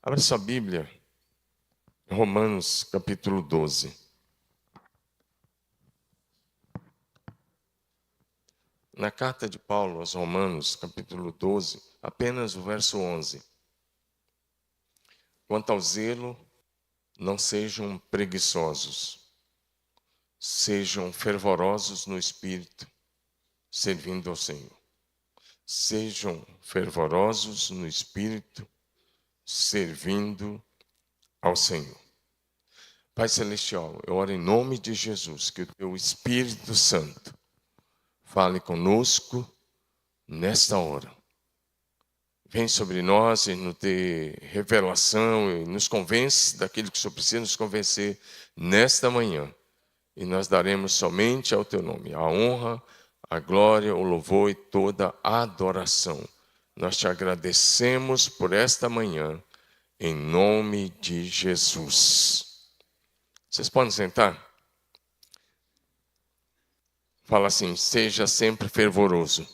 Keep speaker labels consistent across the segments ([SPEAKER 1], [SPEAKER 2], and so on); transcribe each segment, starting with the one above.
[SPEAKER 1] Abra sua Bíblia, Romanos capítulo 12. Na carta de Paulo aos Romanos, capítulo 12, apenas o verso 11. Quanto ao zelo, não sejam preguiçosos, sejam fervorosos no Espírito, servindo ao Senhor. Sejam fervorosos no Espírito, servindo ao Senhor. Pai Celestial, eu oro em nome de Jesus, que o Teu Espírito Santo fale conosco nesta hora. Vem sobre nós e nos dê revelação e nos convence daquilo que o Senhor precisa nos convencer nesta manhã. E nós daremos somente ao Teu nome a honra, a glória, o louvor e toda a adoração. Nós te agradecemos por esta manhã, em nome de Jesus. Vocês podem sentar? Fala assim, seja sempre fervoroso.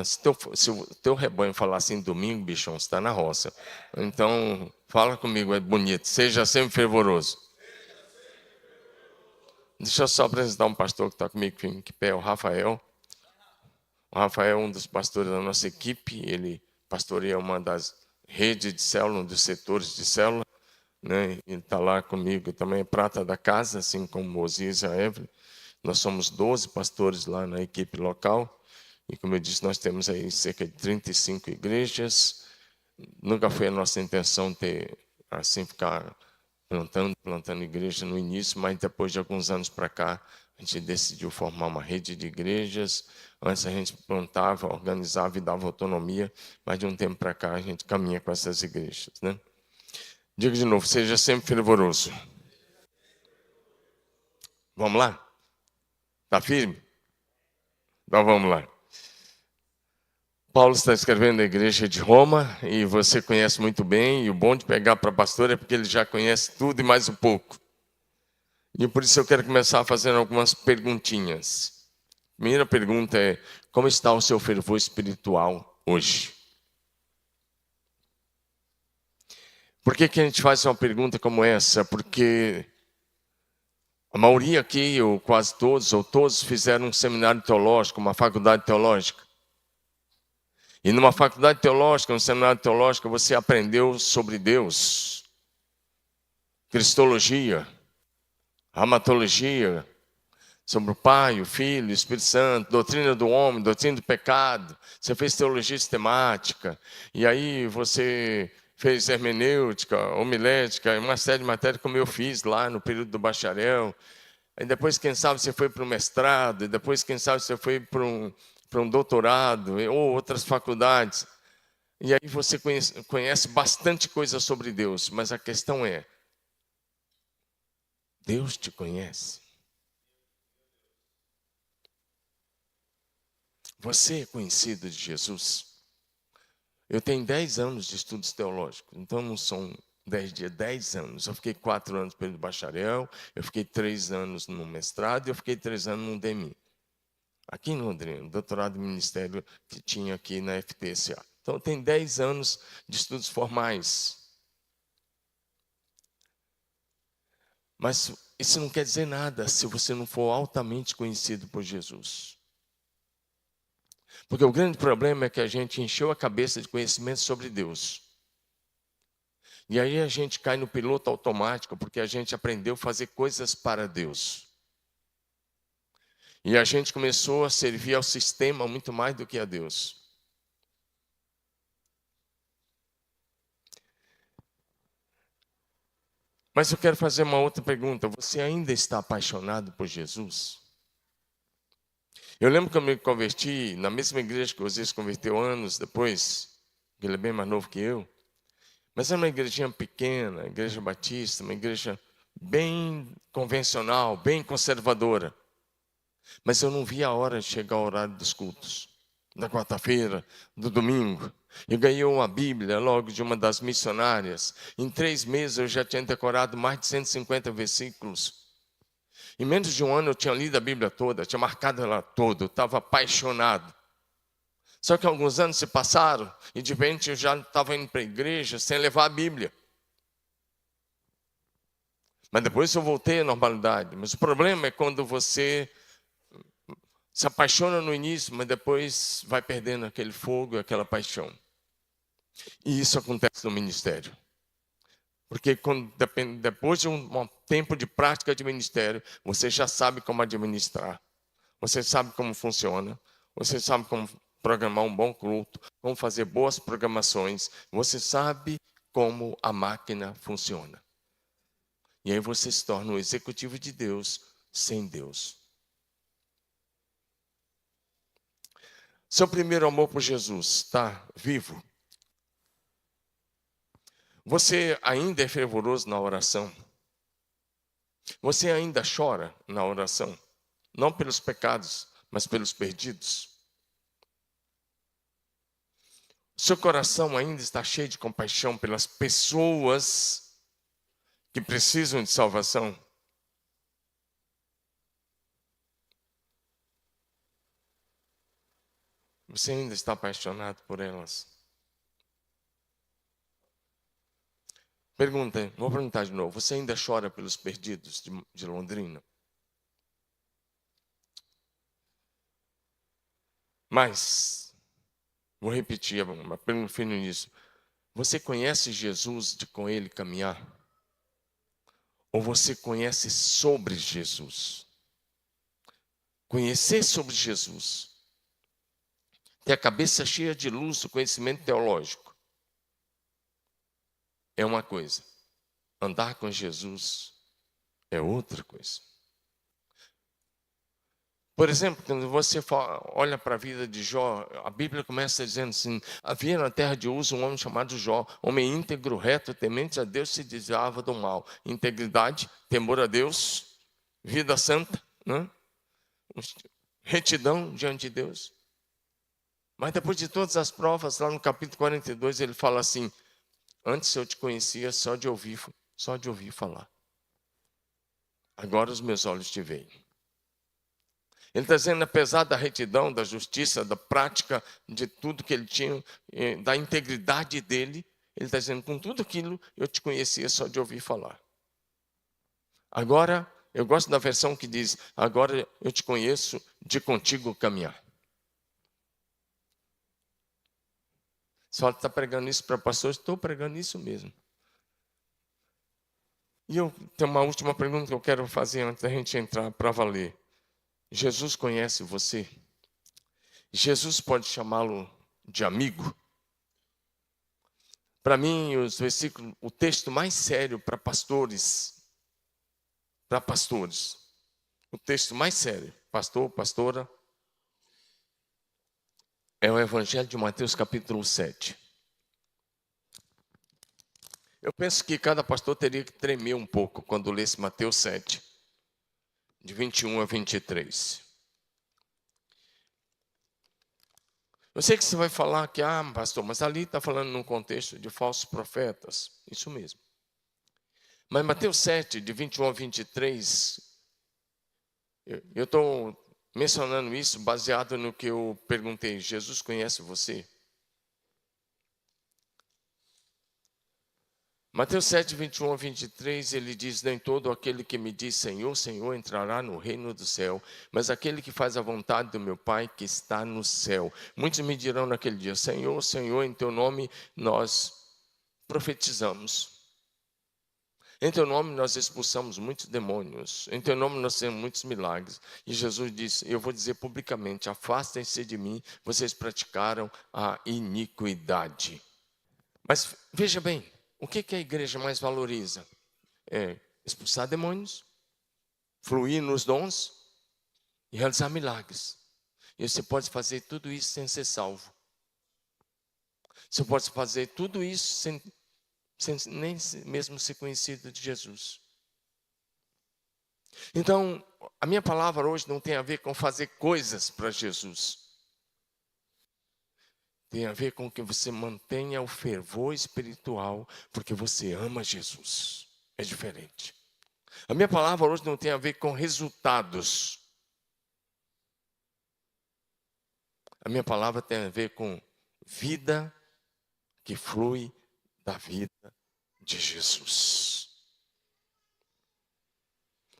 [SPEAKER 1] Se o teu rebanho falar assim domingo, bichão, você está na roça. Então, fala comigo, é bonito. Seja sempre fervoroso. Deixa eu só apresentar um pastor que está comigo em pé, o Rafael. O Rafael é um dos pastores da nossa equipe. Ele pastoreia uma das redes de célula, um dos setores de célula. Né? Ele está lá comigo, também é prata da casa, assim como Osias e a Evelyn. Nós somos 12 pastores lá na equipe local. E como eu disse, nós temos aí cerca de 35 igrejas. Nunca foi a nossa intenção ter, assim, ficar plantando igreja no início, mas depois de alguns anos para cá, a gente decidiu formar uma rede de igrejas. Antes a gente plantava, organizava e dava autonomia, mas de um tempo para cá a gente caminha com essas igrejas, né? Diga de novo, seja sempre fervoroso. Vamos lá? Está firme? Então vamos lá. Paulo está escrevendo a igreja de Roma, e você conhece muito bem, e o bom de pegar para pastor é porque ele já conhece tudo e mais um pouco. E por isso eu quero começar fazendo algumas perguntinhas. Primeira pergunta é, como está o seu fervor espiritual hoje? Por que a gente faz uma pergunta como essa? Porque a maioria aqui, ou quase todos, ou todos fizeram um seminário teológico, uma faculdade teológica. E numa faculdade teológica, um seminário teológico, você aprendeu sobre Deus, cristologia, amatologia, sobre o Pai, o Filho, o Espírito Santo, doutrina do homem, doutrina do pecado. Você fez teologia sistemática, e aí você fez hermenêutica, homilética, uma série de matérias como eu fiz lá no período do bacharel. Aí depois, quem sabe, você foi para o mestrado, e depois, quem sabe, você foi para um doutorado, ou outras faculdades. E aí você conhece bastante coisa sobre Deus, mas a questão é, Deus te conhece? Você é conhecido de Jesus? Eu tenho 10 anos de estudos teológicos, então não são 10 dias, 10 anos. Eu fiquei 4 anos pelo bacharel, eu fiquei 3 anos no mestrado e eu fiquei 3 anos no DMI. Aqui em Londrina, doutorado em ministério que tinha aqui na FTCA. Então, tem 10 anos de estudos formais. Mas isso não quer dizer nada se você não for altamente conhecido por Jesus. Porque o grande problema é que a gente encheu a cabeça de conhecimento sobre Deus. E aí a gente cai no piloto automático, porque a gente aprendeu a fazer coisas para Deus. E a gente começou a servir ao sistema muito mais do que a Deus. Mas eu quero fazer uma outra pergunta. Você ainda está apaixonado por Jesus? Eu lembro que eu me converti na mesma igreja que você se converteu anos depois, que ele é bem mais novo que eu. Mas era uma igrejinha pequena, igreja batista, uma igreja bem convencional, bem conservadora. Mas eu não via a hora de chegar ao horário dos cultos, da quarta-feira, do domingo. Eu ganhei uma Bíblia logo de uma das missionárias. Em 3 meses eu já tinha decorado mais de 150 versículos. Em menos de um ano eu tinha lido a Bíblia toda, tinha marcado ela toda, eu estava apaixonado. Só que alguns anos se passaram e de repente eu já estava indo para a igreja sem levar a Bíblia. Mas depois eu voltei à normalidade. Mas o problema é quando você se apaixona no início, mas depois vai perdendo aquele fogo, aquela paixão. E isso acontece no ministério. Porque depois de um tempo de prática de ministério, você já sabe como administrar. Você sabe como funciona. Você sabe como programar um bom culto, como fazer boas programações. Você sabe como a máquina funciona. E aí você se torna um executivo de Deus sem Deus. Seu primeiro amor por Jesus está vivo? Você ainda é fervoroso na oração? Você ainda chora na oração? Não pelos pecados, mas pelos perdidos? Seu coração ainda está cheio de compaixão pelas pessoas que precisam de salvação? Você ainda está apaixonado por elas? Pergunta, vou perguntar de novo. Você ainda chora pelos perdidos de Londrina? Mas, vou repetir, mas pelo fim nisso. Você conhece Jesus de com ele caminhar? Ou você conhece sobre Jesus? Conhecer sobre Jesus, ter a cabeça cheia de luz do conhecimento teológico, é uma coisa. Andar com Jesus é outra coisa. Por exemplo, quando você olha para a vida de Jó, a Bíblia começa dizendo assim: havia na terra de Uza um homem chamado Jó, homem íntegro, reto, temente a Deus, se desviava do mal. Integridade, temor a Deus, vida santa, né? Retidão diante de Deus. Mas depois de todas as provas, lá no capítulo 42, ele fala assim: antes eu te conhecia só de ouvir falar. Agora os meus olhos te veem. Ele está dizendo, apesar da retidão, da justiça, da prática, de tudo que ele tinha, da integridade dele, ele está dizendo, com tudo aquilo, eu te conhecia só de ouvir falar. Agora, eu gosto da versão que diz, agora eu te conheço de contigo caminhar. Só está pregando isso para pastores? Estou pregando isso mesmo. E eu tenho uma última pergunta que eu quero fazer antes da gente entrar para valer. Jesus conhece você? Jesus pode chamá-lo de amigo? Para mim, o texto mais sério para pastores, o texto mais sério, pastor, pastora, é o Evangelho de Mateus capítulo 7. Eu penso que cada pastor teria que tremer um pouco quando lesse Mateus 7, de 21 a 23. Eu sei que você vai falar que, pastor, mas ali está falando num contexto de falsos profetas. Isso mesmo. Mas Mateus 7, de 21 a 23, eu estou mencionando isso baseado no que eu perguntei. Jesus conhece você? Mateus 7, 21 a 23, ele diz, nem todo aquele que me diz Senhor, Senhor, entrará no reino do céu, mas aquele que faz a vontade do meu Pai que está no céu. Muitos me dirão naquele dia, Senhor, Senhor, em teu nome nós profetizamos. Em teu nome nós expulsamos muitos demônios. Em teu nome nós temos muitos milagres. E Jesus disse, eu vou dizer publicamente, afastem-se de mim, vocês praticaram a iniquidade. Mas veja bem, o que a igreja mais valoriza? É expulsar demônios, fluir nos dons e realizar milagres. E você pode fazer tudo isso sem ser salvo. Você pode fazer tudo isso sem nem mesmo ser conhecido de Jesus. Então, a minha palavra hoje não tem a ver com fazer coisas para Jesus. Tem a ver com que você mantenha o fervor espiritual, porque você ama Jesus. É diferente. A minha palavra hoje não tem a ver com resultados. A minha palavra tem a ver com vida que flui da vida de Jesus.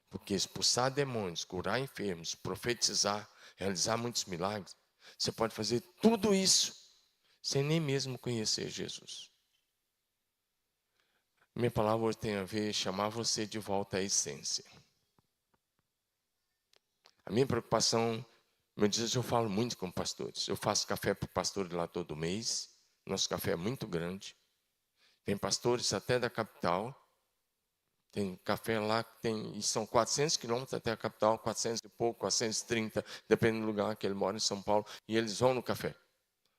[SPEAKER 1] Porque expulsar demônios, curar enfermos, profetizar, realizar muitos milagres, você pode fazer tudo isso sem nem mesmo conhecer Jesus. Minha palavra hoje tem a ver chamar você de volta à essência. A minha preocupação, meu Deus, eu falo muito com pastores. Eu faço café para o pastor lá todo mês. Nosso café é muito grande. Tem pastores até da capital. Tem café lá que tem, e são 400 quilômetros até a capital, 400 e pouco, 430, dependendo do lugar que ele mora, em São Paulo, e eles vão no café.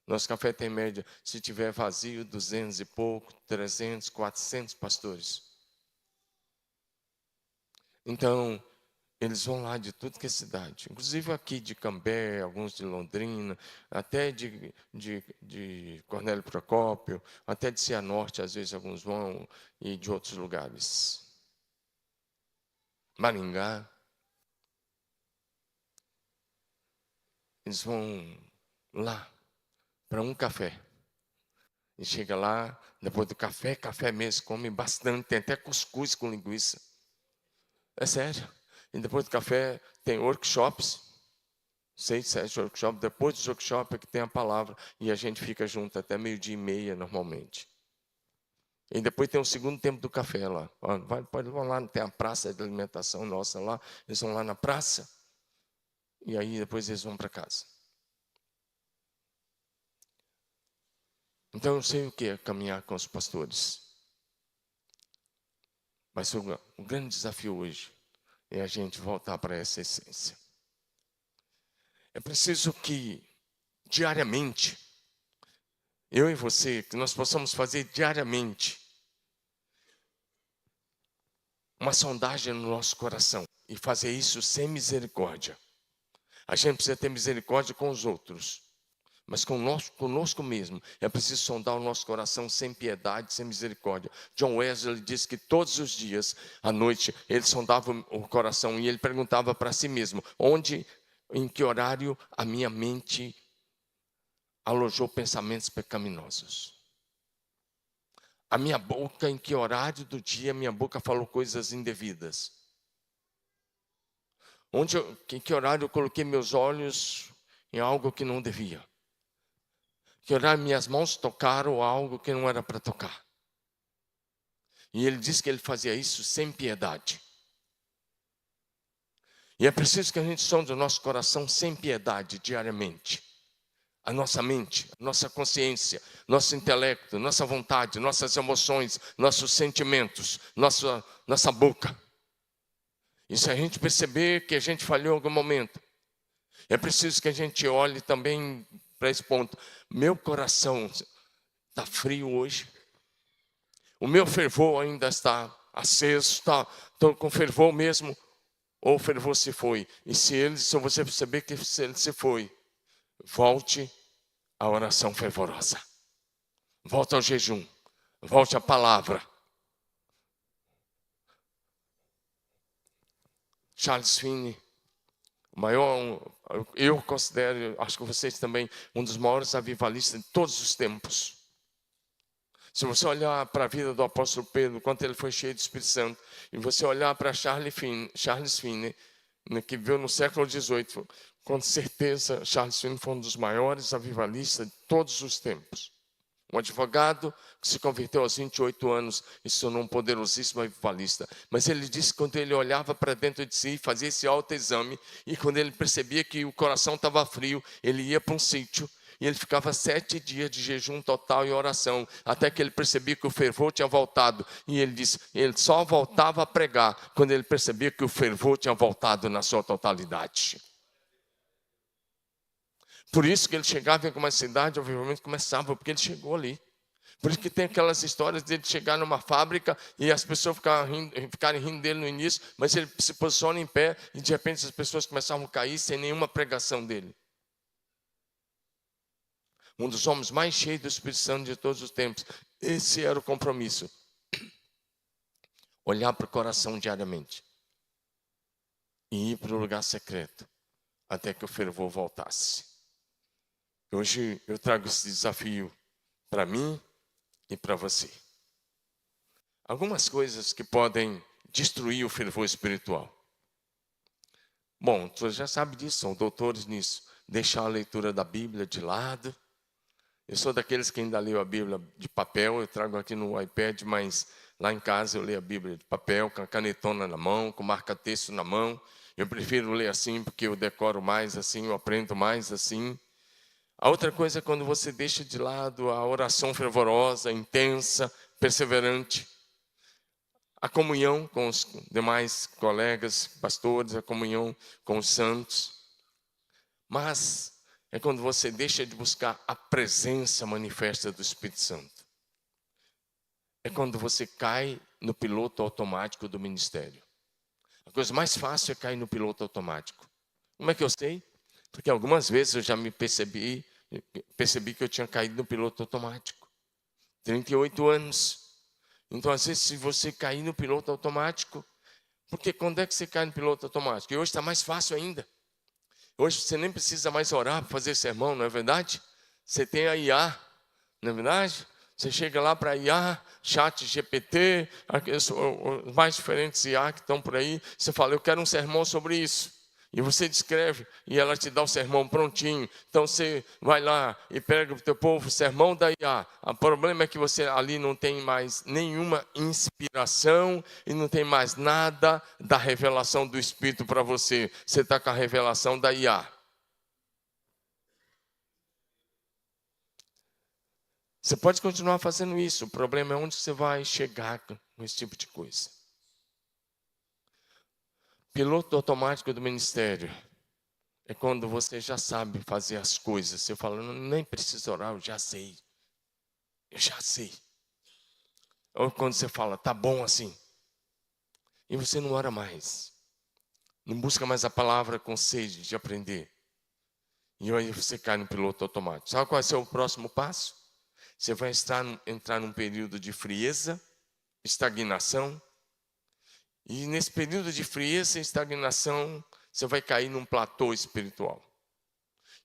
[SPEAKER 1] Nosso café tem média, se tiver vazio, 200 e pouco, 300, 400 pastores. Então, eles vão lá de tudo que é cidade, inclusive aqui de Cambé, alguns de Londrina, até de Cornélio Procópio, até de Cianorte, às vezes alguns vão, e de outros lugares. Maringá. Eles vão lá para um café. E chega lá, depois do café, café mesmo, come bastante, tem até cuscuz com linguiça. É sério. E depois do café tem workshops, 6, 7 workshops. Depois dos workshops é que tem a palavra. E a gente fica junto até 12:30 normalmente. E depois tem o segundo tempo do café lá. Vão lá, tem a praça de alimentação nossa lá. Eles vão lá na praça. E aí depois eles vão para casa. Então eu sei o que é caminhar com os pastores. Mas o grande desafio hoje é a gente voltar para essa essência. É preciso que diariamente, eu e você, que nós possamos fazer diariamente uma sondagem no nosso coração e fazer isso sem misericórdia. A gente precisa ter misericórdia com os outros, mas conosco mesmo. É preciso sondar o nosso coração sem piedade, sem misericórdia. John Wesley disse que todos os dias, à noite, ele sondava o coração e ele perguntava para si mesmo, em que horário a minha mente alojou pensamentos pecaminosos? A minha boca, em que horário do dia minha boca falou coisas indevidas? Em que horário eu coloquei meus olhos em algo que não devia? Que horário minhas mãos tocaram algo que não era para tocar? E ele disse que ele fazia isso sem piedade. E é preciso que a gente sonde o nosso coração sem piedade diariamente. A nossa mente, a nossa consciência, nosso intelecto, nossa vontade, nossas emoções, nossos sentimentos, nossa boca. E se a gente perceber que a gente falhou em algum momento, é preciso que a gente olhe também para esse ponto. Meu coração está frio hoje. O meu fervor ainda está aceso, estou com fervor mesmo, ou o fervor se foi. E se você perceber que ele se foi, volte à oração fervorosa. Volte ao jejum. Volte à palavra. Charles Finney, eu considero, acho que vocês também, um dos maiores avivalistas de todos os tempos. Se você olhar para a vida do apóstolo Pedro, quanto ele foi cheio do Espírito Santo, e você olhar para Charles Finney, que viveu no século XVIII, com certeza Charles Finney foi um dos maiores avivalistas de todos os tempos. Um advogado que se converteu aos 28 anos e se tornou um poderosíssimo avivalista. Mas ele disse que quando ele olhava para dentro de si, fazia esse autoexame, e quando ele percebia que o coração estava frio, ele ia para um sítio, e ele ficava 7 dias de jejum total e oração, até que ele percebia que o fervor tinha voltado. E ele disse, ele só voltava a pregar quando ele percebia que o fervor tinha voltado na sua totalidade. Por isso que ele chegava em alguma cidade, obviamente começava, porque ele chegou ali. Por isso que tem aquelas histórias dele chegar numa fábrica e as pessoas ficarem rindo dele no início, mas ele se posiciona em pé e de repente as pessoas começavam a cair sem nenhuma pregação dele. Um dos homens mais cheios do Espírito Santo de todos os tempos. Esse era o compromisso. Olhar para o coração diariamente. E ir para o lugar secreto. Até que o fervor voltasse. Hoje eu trago esse desafio para mim e para você. Algumas coisas que podem destruir o fervor espiritual. Bom, você já sabe disso, são doutores nisso. Deixar a leitura da Bíblia de lado. Eu sou daqueles que ainda leio a Bíblia de papel, eu trago aqui no iPad, mas lá em casa eu leio a Bíblia de papel, com a canetona na mão, com marca-texto na mão. Eu prefiro ler assim, porque eu decoro mais assim, eu aprendo mais assim. A outra coisa é quando você deixa de lado a oração fervorosa, intensa, perseverante. A comunhão com os demais colegas, pastores, a comunhão com os santos. Mas é quando você deixa de buscar a presença manifesta do Espírito Santo. É quando você cai no piloto automático do ministério. A coisa mais fácil é cair no piloto automático. Como é que eu sei? Porque algumas vezes eu já me percebi que eu tinha caído no piloto automático. 38 anos. Então, às vezes, se você cair no piloto automático, porque quando é que você cai no piloto automático? E hoje está mais fácil ainda. Hoje você nem precisa mais orar para fazer sermão, não é verdade? Você tem a IA, não é verdade? Você chega lá para IA, chat GPT, os mais diferentes IA que estão por aí. Você fala, eu quero um sermão sobre isso. E você descreve, e ela te dá o sermão prontinho. Então você vai lá e pega para o teu povo o sermão da IA. O problema é que você ali não tem mais nenhuma inspiração e não tem mais nada da revelação do Espírito para você. Você está com a revelação da IA. Você pode continuar fazendo isso. O problema é onde você vai chegar com esse tipo de coisa. Piloto automático do ministério. É quando você já sabe fazer as coisas. Você fala, nem preciso orar, eu já sei. Eu já sei. Ou quando você fala, tá bom assim. E você não ora mais. Não busca mais a palavra com sede de aprender. E aí você cai no piloto automático. Sabe qual vai ser o próximo passo? Você vai entrar num período de frieza, estagnação. E nesse período de frieza e estagnação, você vai cair num platô espiritual.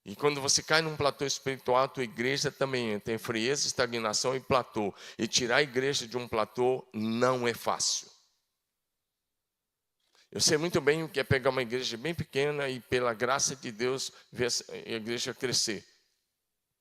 [SPEAKER 1] E quando você cai num platô espiritual, a tua igreja também tem frieza, estagnação e platô. E tirar a igreja de um platô não é fácil. Eu sei muito bem o que é pegar uma igreja bem pequena e, pela graça de Deus, ver a igreja crescer.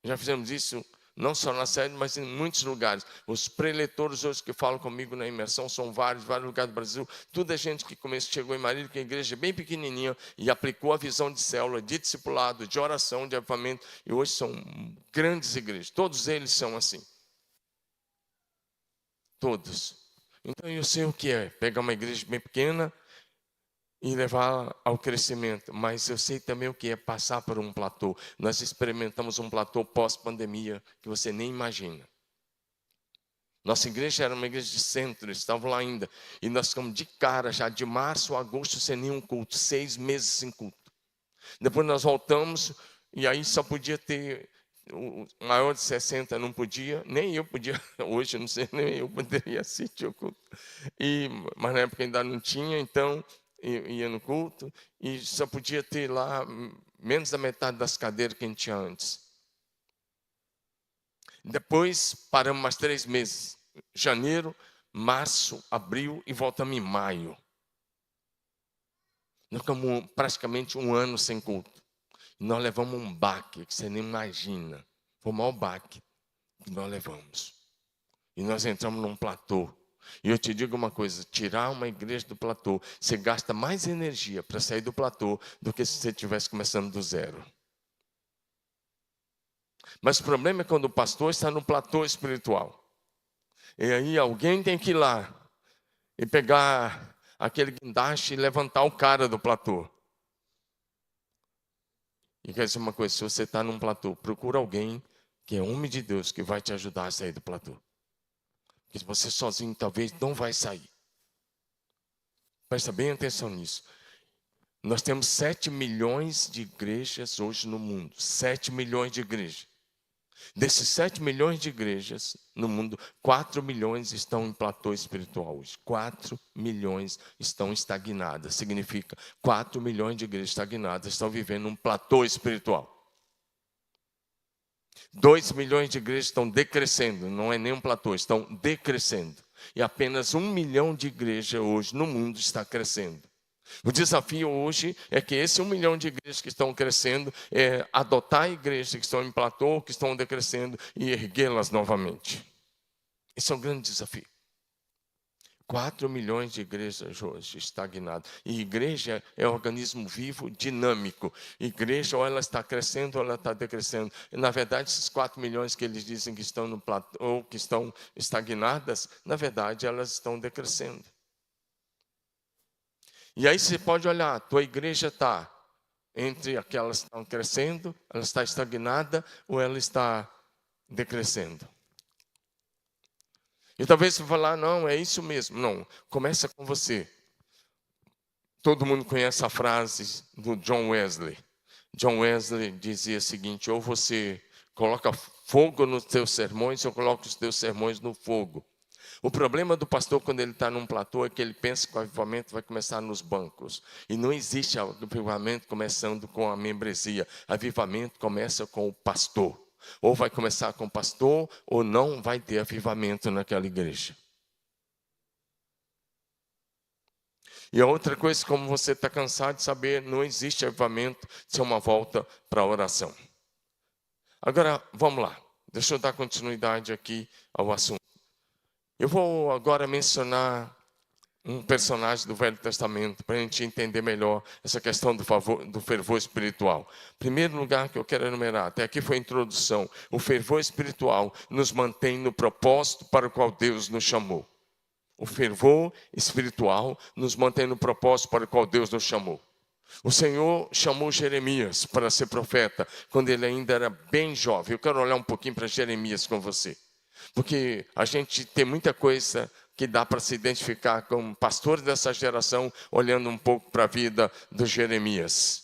[SPEAKER 1] Já fizemos isso não só na sede, mas em muitos lugares. Os preletores hoje que falam comigo na imersão são vários lugares do Brasil. Tudo é gente que chegou em Marília, que é igreja bem pequenininha, e aplicou a visão de célula, de discipulado, de oração, de avivamento. E hoje são grandes igrejas. Todos eles são assim. Todos. Então eu sei o que é pegar uma igreja bem pequena e levar ao crescimento, mas eu sei também o que é passar por um platô. Nós experimentamos um platô pós-pandemia que você nem imagina. Nossa igreja era uma igreja de centro, estavam lá ainda, e nós ficamos de cara já de março a agosto sem nenhum culto, 6 meses sem culto. Depois nós voltamos, e aí só podia ter, o maior de 60 não podia, nem eu podia, hoje não sei, nem eu poderia assistir o culto. Mas na época ainda não tinha, então ia no culto, e só podia ter lá menos da metade das cadeiras que a gente tinha antes. Depois paramos mais 3 meses, janeiro, março, abril e voltamos em maio. Nós ficamos praticamente 1 ano sem culto. E nós levamos um baque que você nem imagina. Foi o maior baque que nós levamos. E nós entramos num platô. E eu te digo uma coisa, tirar uma igreja do platô, você gasta mais energia para sair do platô do que se você estivesse começando do zero. Mas o problema é quando o pastor está no platô espiritual. E aí alguém tem que ir lá e pegar aquele guindaste e levantar o cara do platô. E quer dizer uma coisa, se você está num platô, procura alguém que é homem de Deus, que vai te ajudar a sair do platô. Porque você sozinho talvez não vai sair. Presta bem atenção nisso. Nós temos 7 milhões de igrejas hoje no mundo. 7 milhões de igrejas. Desses 7 milhões de igrejas no mundo, 4 milhões estão em platô espiritual hoje. 4 milhões estão estagnadas. Significa 4 milhões de igrejas estagnadas estão vivendo um platô espiritual. 2 milhões de igrejas estão decrescendo, não é nem um platô, estão decrescendo. E apenas 1 milhão de igrejas hoje no mundo está crescendo. O desafio hoje é que esse 1 milhão de igrejas que estão crescendo, é adotar igrejas que estão em platô, que estão decrescendo e erguê-las novamente. Esse é um grande desafio. 4 milhões de igrejas hoje estagnadas. E igreja é um organismo vivo, dinâmico. Igreja, ou ela está crescendo, ou ela está decrescendo. E, na verdade, esses 4 milhões que eles dizem que estão no platô, ou que estão estagnadas, na verdade, elas estão decrescendo. E aí você pode olhar, a tua igreja está entre aquelas que estão crescendo, ela está estagnada, ou ela está decrescendo. E talvez você falar, não, é isso mesmo. Não, começa com você. Todo mundo conhece a frase do John Wesley. John Wesley dizia o seguinte: ou você coloca fogo nos teus sermões, ou coloca os teus sermões no fogo. O problema do pastor quando ele está num platô é que ele pensa que o avivamento vai começar nos bancos. E não existe avivamento começando com a membresia. Avivamento começa com o pastor. Ou vai começar com o pastor, ou não vai ter avivamento naquela igreja. E a outra coisa, como você está cansado de saber, não existe avivamento sem uma volta para a oração. Agora, vamos lá. Deixa eu dar continuidade aqui ao assunto. Eu vou agora mencionar um personagem do Velho Testamento, para a gente entender melhor essa questão do fervor espiritual. Primeiro lugar que eu quero enumerar, até aqui foi a introdução. O fervor espiritual nos mantém no propósito para o qual Deus nos chamou. O fervor espiritual nos mantém no propósito para o qual Deus nos chamou. O Senhor chamou Jeremias para ser profeta, quando ele ainda era bem jovem. Eu quero olhar um pouquinho para Jeremias com você. Porque a gente tem muita coisa que dá para se identificar como pastor dessa geração, olhando um pouco para a vida do Jeremias.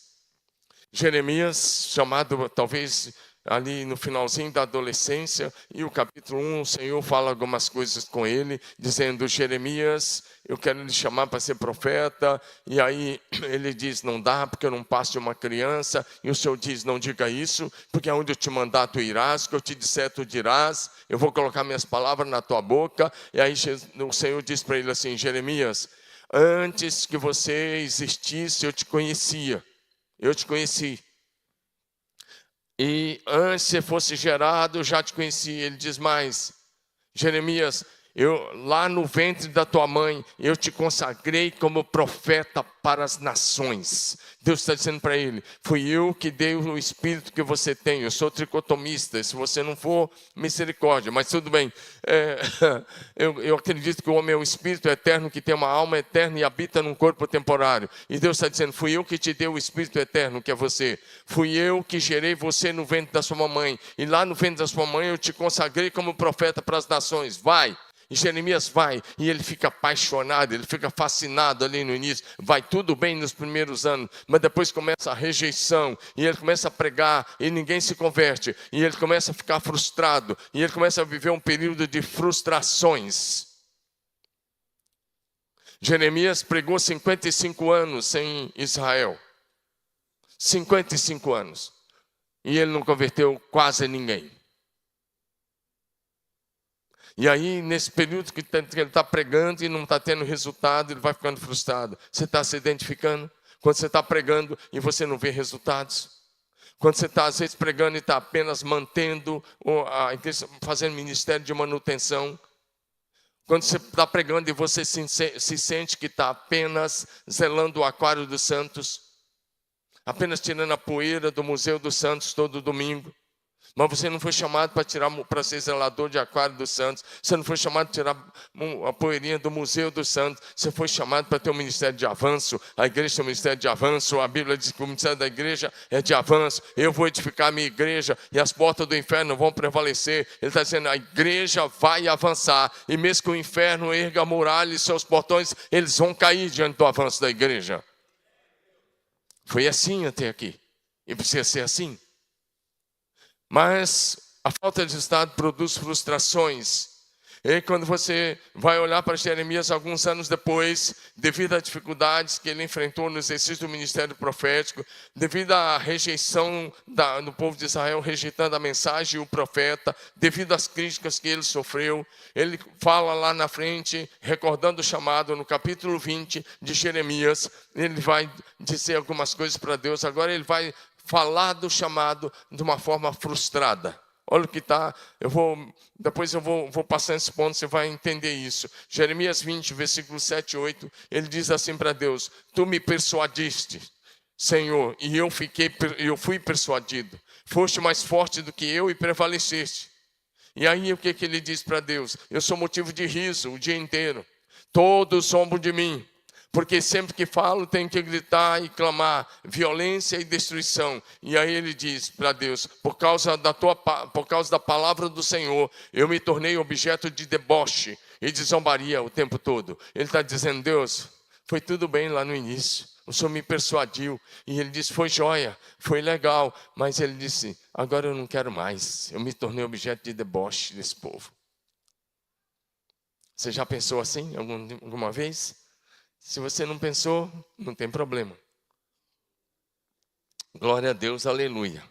[SPEAKER 1] Jeremias, chamado talvez ali no finalzinho da adolescência, e o capítulo 1, o Senhor fala algumas coisas com ele, dizendo: Jeremias, eu quero lhe chamar para ser profeta. E aí ele diz: não dá, porque eu não passo de uma criança. E o Senhor diz: não diga isso, porque aonde eu te mandar tu irás, o que eu te disser tu dirás, eu vou colocar minhas palavras na tua boca. E aí o Senhor diz para ele assim: Jeremias, antes que você existisse, eu te conhecia, eu te conheci. E antes que você fosse gerado, eu já te conheci. Ele diz mais: Jeremias, lá no ventre da tua mãe, eu te consagrei como profeta para as nações. Deus está dizendo para ele: fui eu que dei o espírito que você tem. Eu sou tricotomista, se você não for, misericórdia, mas tudo bem. Eu acredito que o homem é um espírito eterno que tem uma alma eterna e habita num corpo temporário. E Deus está dizendo: fui eu que te dei o espírito eterno que é você. Fui eu que gerei você no ventre da sua mãe. E lá no ventre da sua mãe eu te consagrei como profeta para as nações. Vai! E Jeremias vai, e ele fica apaixonado, ele fica fascinado ali no início. Vai tudo bem nos primeiros anos, mas depois começa a rejeição, e ele começa a pregar, e ninguém se converte. E ele começa a ficar frustrado, e ele começa a viver um período de frustrações. Jeremias pregou 55 anos em Israel. 55 anos. E ele não converteu quase ninguém. E aí, nesse período que ele está pregando e não está tendo resultado, ele vai ficando frustrado. Você está se identificando? Quando você está pregando e você não vê resultados? Quando você está, às vezes, pregando e está apenas mantendo, fazendo ministério de manutenção? Quando você está pregando e você se sente que está apenas zelando o aquário dos santos? Apenas tirando a poeira do Museu dos Santos todo domingo? Mas você não foi chamado para ser zelador de aquário dos santos. Você não foi chamado para tirar a poeirinha do Museu dos Santos. Você foi chamado para ter um ministério de avanço. A igreja tem um ministério de avanço. A Bíblia diz que o ministério da igreja é de avanço. Eu vou edificar a minha igreja e as portas do inferno vão prevalecer. Ele está dizendo: a igreja vai avançar. E mesmo que o inferno erga a muralha e seus portões, eles vão cair diante do avanço da igreja. Foi assim até aqui. E precisa ser assim. Mas a falta de resultado produz frustrações. E quando você vai olhar para Jeremias alguns anos depois, devido às dificuldades que ele enfrentou no exercício do ministério profético, devido à rejeição do povo de Israel, rejeitando a mensagem e o profeta, devido às críticas que ele sofreu, ele fala lá na frente, recordando o chamado, no capítulo 20 de Jeremias, ele vai dizer algumas coisas para Deus, agora ele vai falar do chamado de uma forma frustrada. Olha o que está, depois eu vou passar esse ponto, você vai entender isso. Jeremias 20, versículo 7 e 8, ele diz assim para Deus: tu me persuadiste, Senhor, e eu fui persuadido. Foste mais forte do que eu e prevaleceste. E aí o que ele diz para Deus? Eu sou motivo de riso o dia inteiro. Todos zombam de mim. Porque sempre que falo tenho que gritar e clamar violência e destruição. E aí ele diz para Deus: por causa da palavra do Senhor, eu me tornei objeto de deboche e de zombaria o tempo todo. Ele está dizendo: Deus, foi tudo bem lá no início, o Senhor me persuadiu. E ele disse: foi joia, foi legal. Mas ele disse: agora eu não quero mais. Eu me tornei objeto de deboche desse povo. Você já pensou assim alguma vez? Se você não pensou, não tem problema. Glória a Deus, aleluia.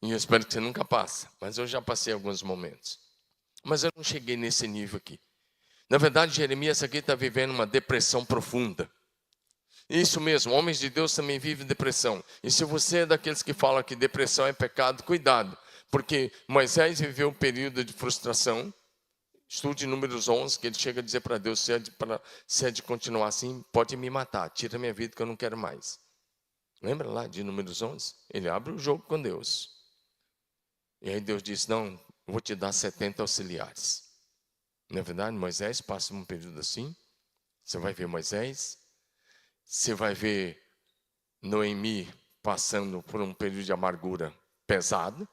[SPEAKER 1] E eu espero que você nunca passe, mas eu já passei alguns momentos. Mas eu não cheguei nesse nível aqui. Na verdade, Jeremias aqui está vivendo uma depressão profunda. Isso mesmo, homens de Deus também vivem depressão. E se você é daqueles que falam que depressão é pecado, cuidado. Porque Moisés viveu um período de frustração. Estude Números 11, que ele chega a dizer para Deus: se é de continuar assim, pode me matar, tira minha vida que eu não quero mais. Lembra lá de Números 11? Ele abre o jogo com Deus. E aí Deus diz: não, vou te dar 70 auxiliares. Na verdade, Moisés passa um período assim. Você vai ver Moisés, você vai ver Noemi passando por um período de amargura pesado,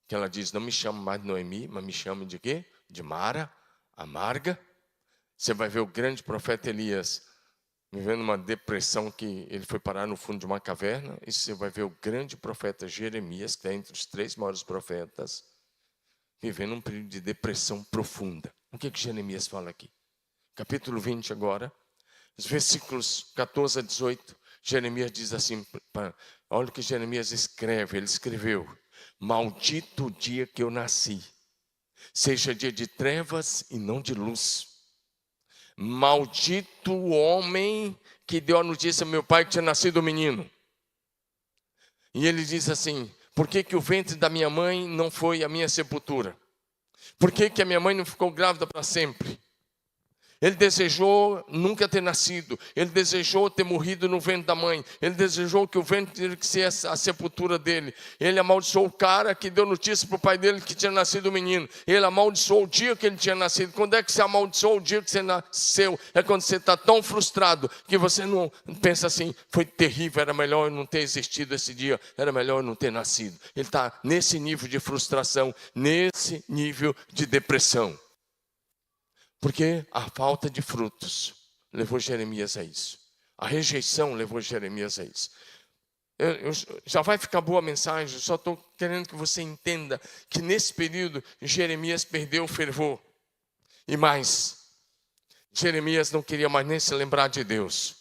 [SPEAKER 1] que ela diz: não me chame mais de Noemi, mas me chame de quê? De Mara, amarga. Você vai ver o grande profeta Elias vivendo uma depressão, que ele foi parar no fundo de uma caverna. E você vai ver o grande profeta Jeremias, que está entre os 3 maiores profetas, vivendo um período de depressão profunda. O que Jeremias fala aqui? Capítulo 20 agora, os versículos 14 a 18, Jeremias diz assim, olha o que Jeremias escreve, ele escreveu: maldito o dia que eu nasci, seja dia de trevas e não de luz. Maldito o homem que deu a notícia ao meu pai que tinha nascido um menino. E ele diz assim: por que o ventre da minha mãe não foi a minha sepultura? Por que a minha mãe não ficou grávida para sempre? Ele desejou nunca ter nascido. Ele desejou ter morrido no ventre da mãe. Ele desejou que o ventre tivesse que ser a sepultura dele. Ele amaldiçoou o cara que deu notícia para o pai dele que tinha nascido um menino. Ele amaldiçoou o dia que ele tinha nascido. Quando é que você amaldiçoou o dia que você nasceu? É quando você está tão frustrado que você não pensa assim: foi terrível, era melhor eu não ter existido esse dia, era melhor eu não ter nascido. Ele está nesse nível de frustração, nesse nível de depressão. Porque a falta de frutos levou Jeremias a isso. A rejeição levou Jeremias a isso. Já vai ficar boa a mensagem, só estou querendo que você entenda que nesse período Jeremias perdeu o fervor. E mais, Jeremias não queria mais nem se lembrar de Deus.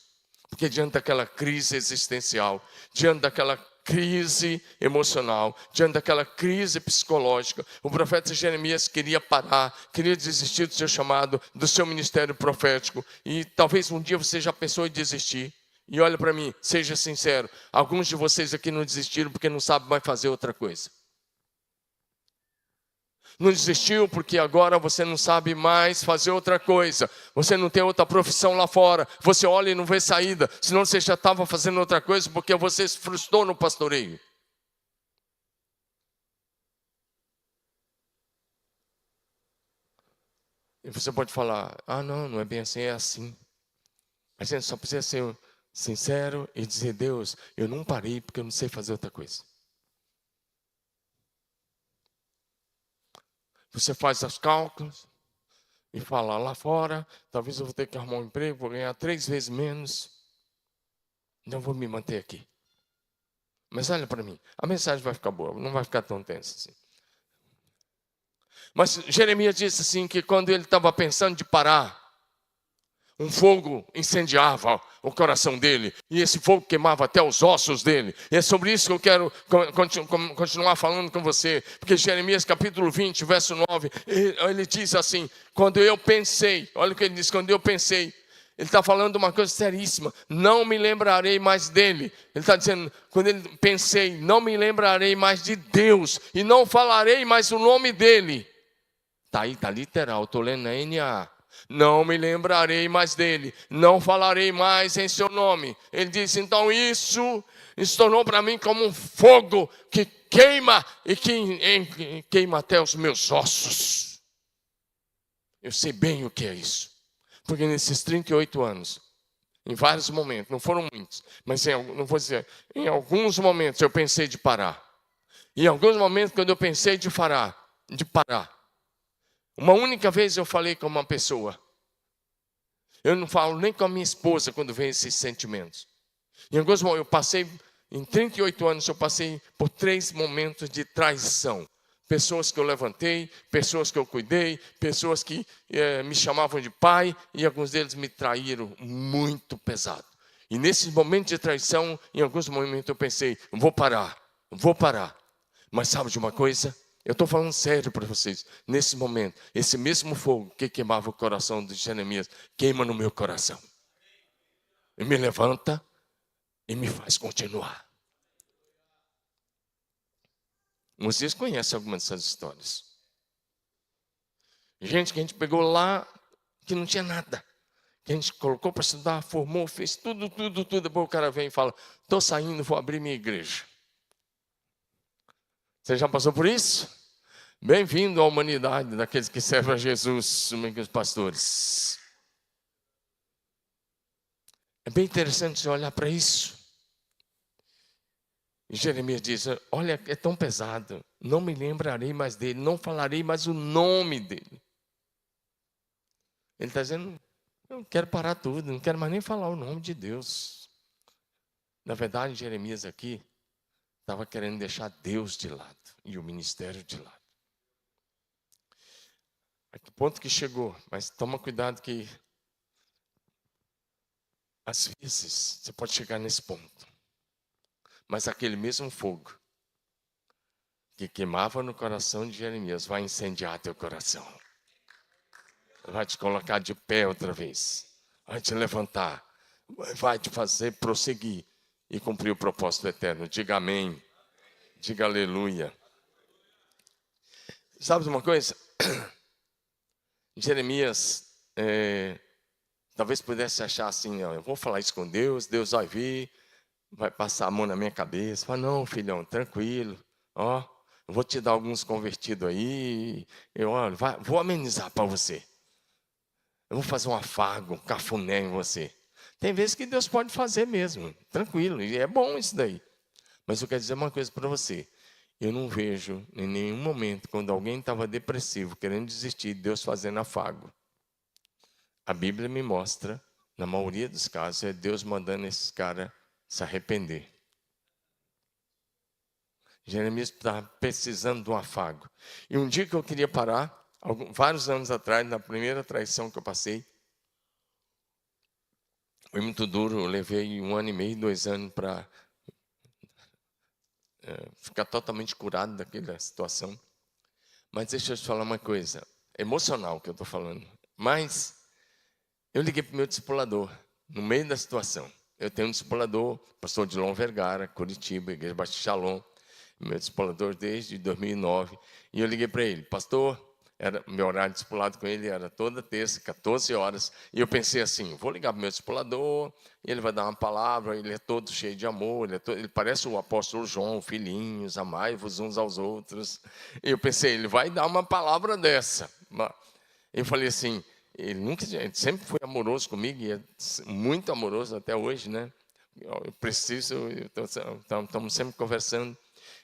[SPEAKER 1] Porque diante daquela crise existencial, diante daquela crise emocional, diante daquela crise psicológica, o profeta Jeremias queria parar, queria desistir do seu chamado, do seu ministério profético. E talvez um dia você já pensou em desistir. E olha para mim, seja sincero, alguns de vocês aqui não desistiram porque não sabem mais fazer outra coisa. Não desistiu porque agora você não sabe mais fazer outra coisa. Você não tem outra profissão lá fora. Você olha e não vê saída. Senão você já estava fazendo outra coisa porque você se frustrou no pastoreio. E você pode falar: ah, não é bem assim, é assim. A gente só precisa ser sincero e dizer: Deus, eu não parei porque eu não sei fazer outra coisa. Você faz os cálculos e fala: lá fora, talvez eu vou ter que arrumar um emprego, vou ganhar 3 vezes menos. Então vou me manter aqui. Mas olha para mim, a mensagem vai ficar boa, não vai ficar tão tensa assim. Mas Jeremias disse assim, que quando ele estava pensando de parar, um fogo incendiava o coração dele, e esse fogo queimava até os ossos dele. E é sobre isso que eu quero continuar falando com você, porque Jeremias capítulo 20, verso 9, ele diz assim, quando eu pensei, olha o que ele diz, quando eu pensei, ele está falando uma coisa seríssima, não me lembrarei mais dele. Ele está dizendo, quando ele pensei, não me lembrarei mais de Deus, e não falarei mais o nome dele. Está aí, está literal, estou lendo na NA. Não me lembrarei mais dele, não falarei mais em seu nome. Ele disse, então isso se tornou para mim como um fogo que queima e que queima até os meus ossos. Eu sei bem o que é isso, porque nesses 38 anos, em vários momentos, não foram muitos, mas não vou dizer, em alguns momentos eu pensei de parar. Em alguns momentos quando eu pensei de parar, uma única vez eu falei com uma pessoa. Eu não falo nem com a minha esposa quando vem esses sentimentos. Em alguns momentos, eu passei, em 38 anos, eu passei por 3 momentos de traição. Pessoas que eu levantei, pessoas que eu cuidei, pessoas que me chamavam de pai, e alguns deles me traíram muito pesado. E nesses momentos de traição, em alguns momentos eu pensei, vou parar. Mas sabe de uma coisa? Eu estou falando sério para vocês. Nesse momento, esse mesmo fogo que queimava o coração de Jeremias, queima no meu coração. E me levanta e me faz continuar. Vocês conhecem algumas dessas histórias. Gente que a gente pegou lá, que não tinha nada. Que a gente colocou para estudar, formou, fez tudo. Depois o cara vem e fala, estou saindo, vou abrir minha igreja. Você já passou por isso? Bem-vindo à humanidade daqueles que servem a Jesus, os pastores. É bem interessante você olhar para isso. E Jeremias diz, olha, é tão pesado, não me lembrarei mais dele, não falarei mais o nome dele. Ele está dizendo, eu quero parar tudo, não quero mais nem falar o nome de Deus. Na verdade, Jeremias aqui estava querendo deixar Deus de lado e o ministério de lado. A que ponto que chegou, mas toma cuidado que às vezes você pode chegar nesse ponto. Mas aquele mesmo fogo que queimava no coração de Jeremias vai incendiar teu coração. Vai te colocar de pé outra vez. Vai te levantar. Vai te fazer prosseguir e cumprir o propósito eterno. Diga amém. Diga aleluia. Sabe de uma coisa? Jeremias talvez pudesse achar assim, eu vou falar isso com Deus, Deus vai vir, vai passar a mão na minha cabeça. Fala, não, filhão, tranquilo. Eu vou te dar alguns convertidos aí. Vou amenizar para você. Eu vou fazer um afago, um cafuné em você. Tem vezes que Deus pode fazer mesmo, tranquilo, e é bom isso daí. Mas eu quero dizer uma coisa para você. Eu não vejo em nenhum momento, quando alguém estava depressivo, querendo desistir, Deus fazendo afago. A Bíblia me mostra, na maioria dos casos, é Deus mandando esse cara se arrepender. Jeremias estava precisando de um afago. E um dia que eu queria parar, vários anos atrás, na primeira traição que eu passei, foi muito duro, eu levei 1 ano e meio, 2 anos para ficar totalmente curado daquela situação. Mas deixa eu te falar uma coisa, emocional que eu estou falando. Mas eu liguei para o meu discipulador, no meio da situação. Eu tenho um discipulador, pastor Dilon Vergara, Curitiba, Igreja Batista Shalom, meu discipulador desde 2009. E eu liguei para ele, pastor, meu horário de discipulado com ele era toda terça, 14 horas. E eu pensei assim, vou ligar para o meu discipulador, ele vai dar uma palavra, ele é todo cheio de amor, ele parece o apóstolo João, filhinhos, amai-vos uns aos outros. E eu pensei, ele vai dar uma palavra dessa. Eu falei assim, ele sempre foi amoroso comigo, e é muito amoroso até hoje, né? Estamos sempre conversando.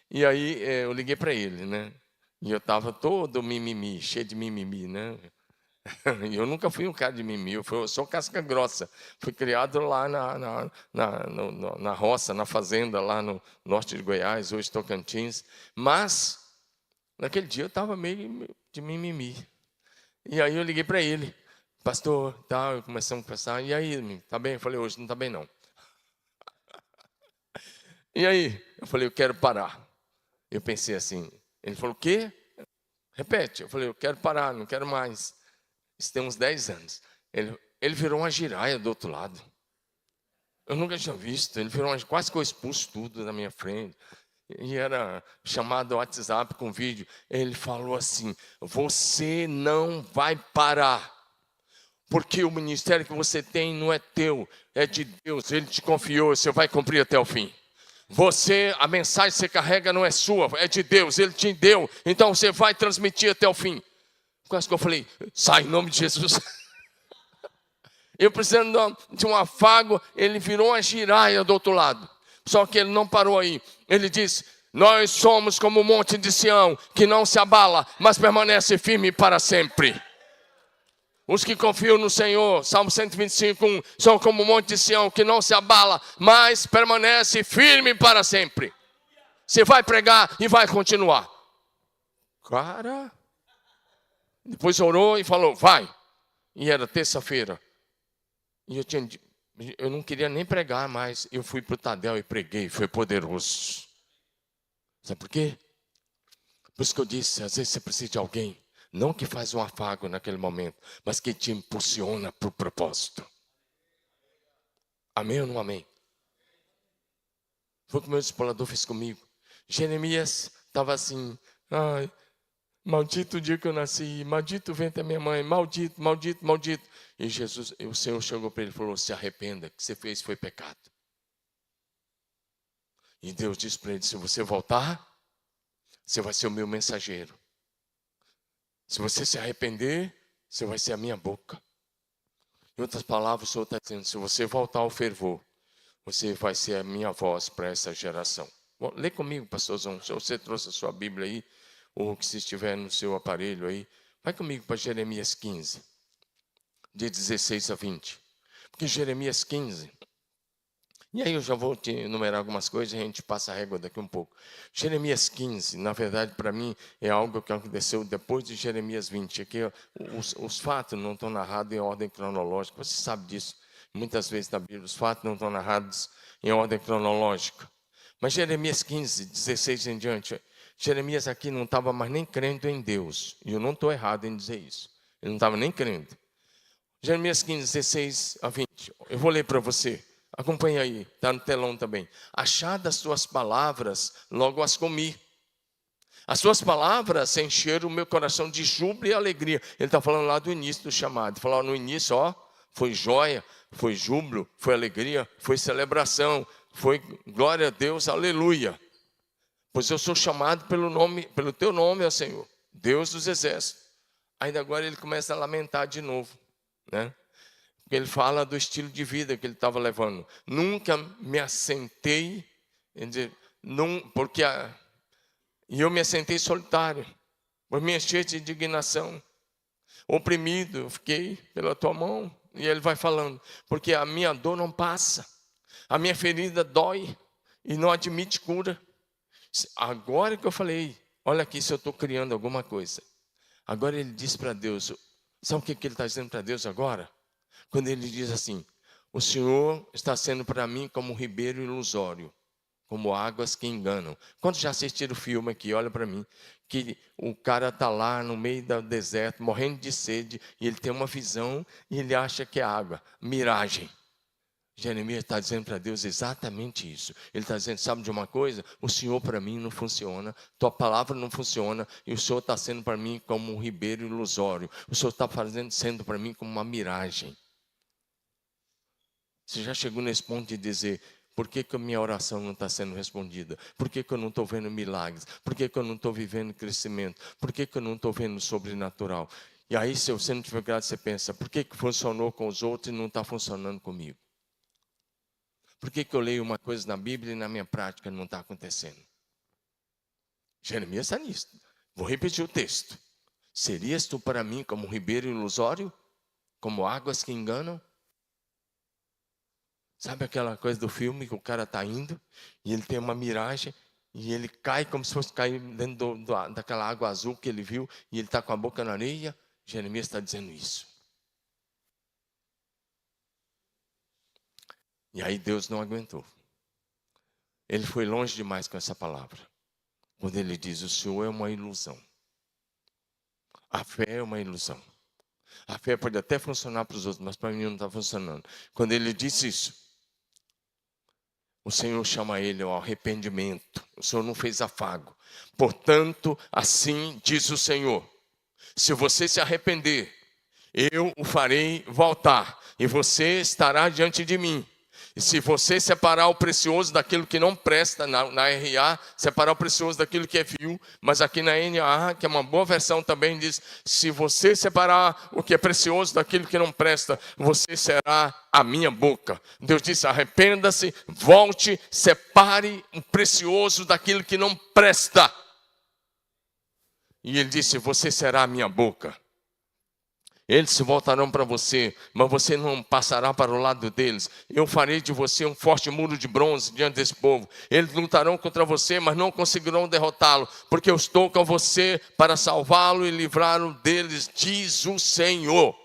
[SPEAKER 1] E aí eu liguei para ele, né? E eu estava todo mimimi, cheio de mimimi, né? Eu nunca fui um cara de mimimi, eu sou casca grossa. Fui criado lá na roça, na fazenda, lá no norte de Goiás, hoje Tocantins. Mas Naquele dia eu estava meio de mimimi. E aí eu liguei para ele. Pastor, tá, começamos a conversar. E aí, tá bem? Eu falei, hoje não está bem não. E aí? Eu falei, eu quero parar. Eu pensei assim. Ele falou, o quê? Repete. Eu falei, eu quero parar, não quero mais. Isso tem uns 10 anos. Ele virou uma giraia do outro lado. Eu nunca tinha visto. Ele virou quase que eu expulso tudo da minha frente. E era chamado WhatsApp com vídeo. Ele falou assim: você não vai parar. Porque o ministério que você tem não é teu, é de Deus. Ele te confiou, você vai cumprir até o fim. A mensagem que você carrega não é sua, é de Deus. Ele te deu, então você vai transmitir até o fim. Quase que eu falei: sai em nome de Jesus. Eu precisando de um afago, ele virou uma giraia do outro lado. Só que ele não parou aí. Ele disse: nós somos como o monte de Sião, que não se abala, mas permanece firme para sempre. Os que confiam no Senhor, Salmo 125:1, são como o monte de Sião, que não se abala, mas permanece firme para sempre. Você vai pregar e vai continuar. Cara, depois orou e falou: vai. E era terça-feira. E eu não queria nem pregar mais. Eu fui para o Tadel e preguei, foi poderoso. Sabe por quê? Por isso que eu disse, às vezes você precisa de alguém, não que faz um afago naquele momento, mas que te impulsiona para o propósito. Amém ou não amém? Foi o que o meu discipulador fez comigo. Jeremias estava assim: ai, maldito o dia que eu nasci, maldito o ventre da minha mãe, maldito, maldito, maldito. E o Senhor chegou para ele e falou: se arrependa, o que você fez foi pecado. E Deus disse para ele: se você voltar, você vai ser o meu mensageiro. Se você se arrepender, você vai ser a minha boca. Em outras palavras, o Senhor está dizendo: se você voltar ao fervor, você vai ser a minha voz para essa geração. Bom, lê comigo, pastorzão. Se você trouxe a sua Bíblia aí, ou que se estiver no seu aparelho aí, vai comigo para Jeremias 15, de 16 a 20. Porque Jeremias 15, e aí eu já vou te enumerar algumas coisas e a gente passa a régua daqui um pouco. Jeremias 15, na verdade, para mim, é algo que aconteceu depois de Jeremias 20. Aqui, os fatos não estão narrados em ordem cronológica, você sabe disso. Muitas vezes na Bíblia, os fatos não estão narrados em ordem cronológica. Mas Jeremias 15, 16 em diante, Jeremias aqui não estava mais nem crendo em Deus. E eu não estou errado em dizer isso. Ele não estava nem crendo. Jeremias 15, 16 a 20. Eu vou ler para você. Acompanha aí, está no telão também. Achadas as tuas palavras, logo as comi. As suas palavras encheram o meu coração de júbilo e alegria. Ele está falando lá do início do chamado. Falou no início, foi joia, foi júbilo, foi alegria, foi celebração, foi glória a Deus, aleluia. Pois eu sou chamado pelo teu nome, ó Senhor, Deus dos exércitos. Ainda agora ele começa a lamentar de novo, né? Porque ele fala do estilo de vida que ele estava levando. Nunca me assentei, e eu me assentei solitário, por me encher de indignação. Oprimido eu fiquei pela tua mão. E ele vai falando, porque a minha dor não passa, a minha ferida dói e não admite cura. Agora que eu falei, olha aqui se eu estou criando alguma coisa. Agora ele diz para Deus, sabe o que ele está dizendo para Deus agora? Quando ele diz assim: o Senhor está sendo para mim como um ribeiro ilusório, como águas que enganam. Quantos já assistiram o filme aqui? Olha para mim. Que o cara está lá no meio do deserto, morrendo de sede, e ele tem uma visão e ele acha que é água. Miragem. Jeremias está dizendo para Deus exatamente isso. Ele está dizendo: sabe de uma coisa? O Senhor para mim não funciona, tua palavra não funciona, e o Senhor está sendo para mim como um ribeiro ilusório. O Senhor está sendo para mim como uma miragem. Você já chegou nesse ponto de dizer: por que a minha oração não está sendo respondida? Por que eu não estou vendo milagres? Por que eu não estou vivendo crescimento? Por que eu não estou vendo sobrenatural? E aí, se você não tiver graça, você pensa: por que funcionou com os outros e não está funcionando comigo? Por que eu leio uma coisa na Bíblia e na minha prática não está acontecendo? Jeremias está nisso. Vou repetir o texto. Serias tu para mim como um ribeiro ilusório? Como águas que enganam? Sabe aquela coisa do filme que o cara está indo e ele tem uma miragem E ele cai como se fosse cair dentro daquela água azul que ele viu, e ele está com a boca na areia. Jeremias está dizendo isso. E aí Deus não aguentou. Ele foi longe demais com essa palavra. Quando ele diz, o Senhor é uma ilusão. A fé é uma ilusão. A fé pode até funcionar para os outros, mas para mim não está funcionando. Quando ele disse isso, o Senhor chama ele ao arrependimento. O Senhor não fez afago. Portanto, assim diz o Senhor: se você se arrepender, eu o farei voltar, e você estará diante de mim. E se você separar o precioso daquilo que não presta, na RA, separar o precioso daquilo que é vil, mas aqui na NA, que é uma boa versão também, diz, se você separar o que é precioso daquilo que não presta, você será a minha boca. Deus disse, arrependa-se, volte, separe o precioso daquilo que não presta. E ele disse, você será a minha boca. Eles se voltarão para você, mas você não passará para o lado deles. Eu farei de você um forte muro de bronze diante desse povo. Eles lutarão contra você, mas não conseguirão derrotá-lo, porque eu estou com você para salvá-lo e livrá-lo deles, diz o Senhor.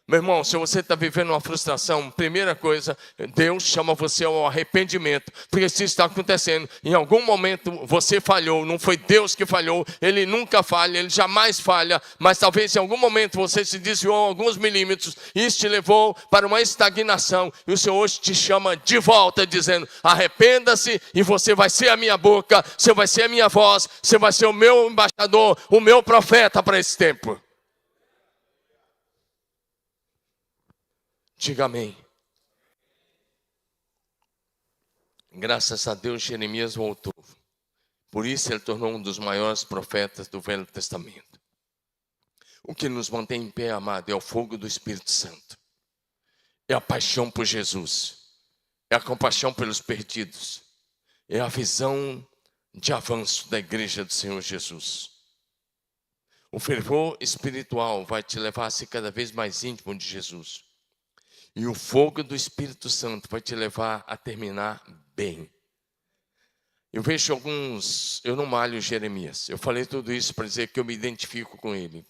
[SPEAKER 1] Meu irmão, se você está vivendo uma frustração, primeira coisa, Deus chama você ao arrependimento. Porque se isso está acontecendo, em algum momento você falhou, não foi Deus que falhou, Ele nunca falha, Ele jamais falha, mas talvez em algum momento você se desviou alguns milímetros, e isso te levou para uma estagnação, e o Senhor hoje te chama de volta, dizendo, arrependa-se e você vai ser a minha boca, você vai ser a minha voz, você vai ser o meu embaixador, o meu profeta para esse tempo. Diga amém. Graças a Deus, Jeremias voltou. Por isso ele tornou um dos maiores profetas do Velho Testamento. O que nos mantém em pé, amado, é o fogo do Espírito Santo. É a paixão por Jesus. É a compaixão pelos perdidos. É a visão de avanço da igreja do Senhor Jesus. O fervor espiritual vai te levar a ser cada vez mais íntimo de Jesus. E o fogo do Espírito Santo vai te levar a terminar bem. Eu vejo alguns, eu não malho Jeremias. Eu falei tudo isso para dizer que eu me identifico com ele.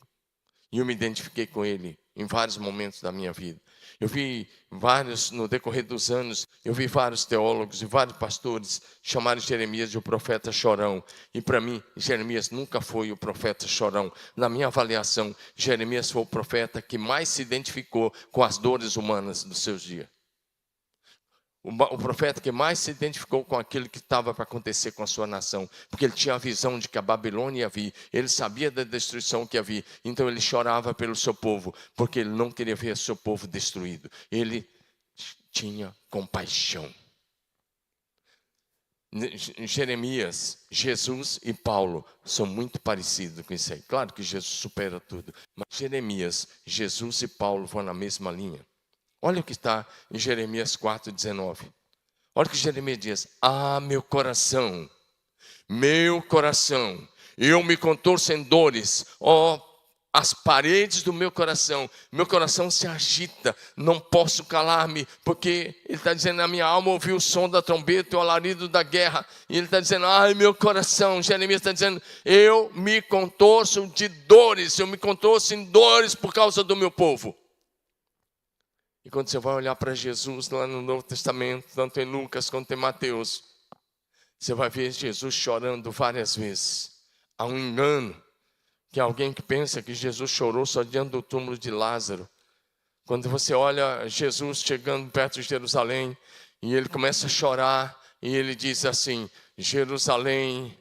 [SPEAKER 1] E eu me identifiquei com ele em vários momentos da minha vida. Eu vi vários, no decorrer dos anos, eu vi vários teólogos e vários pastores chamarem Jeremias de o profeta chorão. E para mim, Jeremias nunca foi o profeta chorão. Na minha avaliação, Jeremias foi o profeta que mais se identificou com as dores humanas dos seus dias. O profeta que mais se identificou com aquilo que estava para acontecer com a sua nação, porque ele tinha a visão de que a Babilônia ia vir, ele sabia da destruição que havia, então ele chorava pelo seu povo, porque ele não queria ver o seu povo destruído, ele tinha compaixão. Jeremias, Jesus e Paulo são muito parecidos com isso aí, claro que Jesus supera tudo, mas Jeremias, Jesus e Paulo vão na mesma linha. Olha o que está em Jeremias 4,19. Olha o que Jeremias diz. Ah, meu coração, eu me contorço em dores, ó, as paredes do meu coração se agita, não posso calar-me, porque ele está dizendo, a minha alma ouviu o som da trombeta e o alarido da guerra, e ele está dizendo, ai meu coração, Jeremias está dizendo, eu me contorço de dores, eu me contorço em dores por causa do meu povo. E quando você vai olhar para Jesus lá no Novo Testamento, tanto em Lucas quanto em Mateus, você vai ver Jesus chorando várias vezes. Há um engano, que é alguém que pensa que Jesus chorou só diante do túmulo de Lázaro. Quando você olha Jesus chegando perto de Jerusalém, e ele começa a chorar, e ele diz assim, Jerusalém,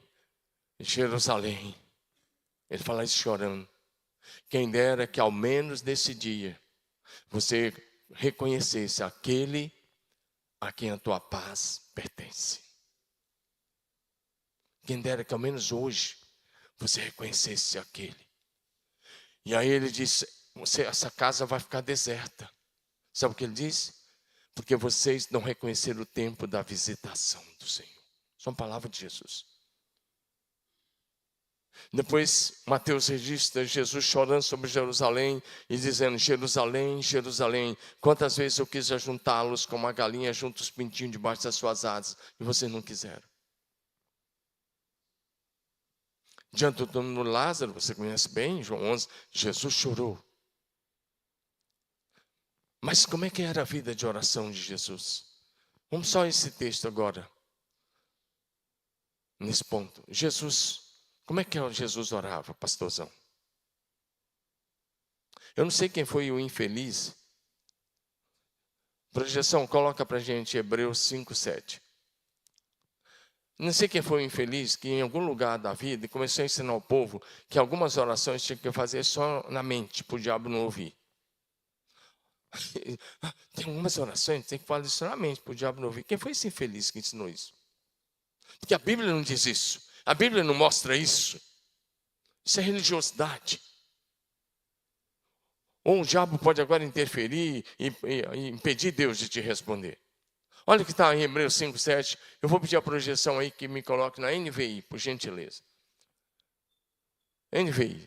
[SPEAKER 1] Jerusalém. Ele fala isso chorando. Quem dera que ao menos nesse dia, você reconhecesse aquele a quem a tua paz pertence. Quem dera que ao menos hoje você reconhecesse aquele. E aí ele disse, essa casa vai ficar deserta. Sabe o que ele disse? Porque vocês não reconheceram o tempo da visitação do Senhor. São palavras de Jesus. Depois Mateus registra Jesus chorando sobre Jerusalém e dizendo, Jerusalém, Jerusalém, quantas vezes eu quis ajuntá-los como a galinha junta os pintinhos debaixo das suas asas e vocês não quiseram. Diante do túmulo de Lázaro, você conhece bem, João 11, Jesus chorou. Mas como é que era a vida de oração de Jesus? Vamos só esse texto agora, nesse ponto. Jesus, como é que Jesus orava, pastorzão? Eu não sei quem foi o infeliz. Projeção, coloca para a gente Hebreus 5:7. Não sei quem foi o infeliz que em algum lugar da vida começou a ensinar ao povo que algumas orações tinha que fazer só na mente, para o diabo não ouvir. Tem algumas orações que tem que fazer isso na mente, para o diabo não ouvir. Quem foi esse infeliz que ensinou isso? Porque a Bíblia não diz isso. A Bíblia não mostra isso. Isso é religiosidade. Ou o diabo pode agora interferir e impedir Deus de te responder. Olha o que está em Hebreus 5:7. Eu vou pedir a projeção aí que me coloque na NVI, por gentileza. NVI,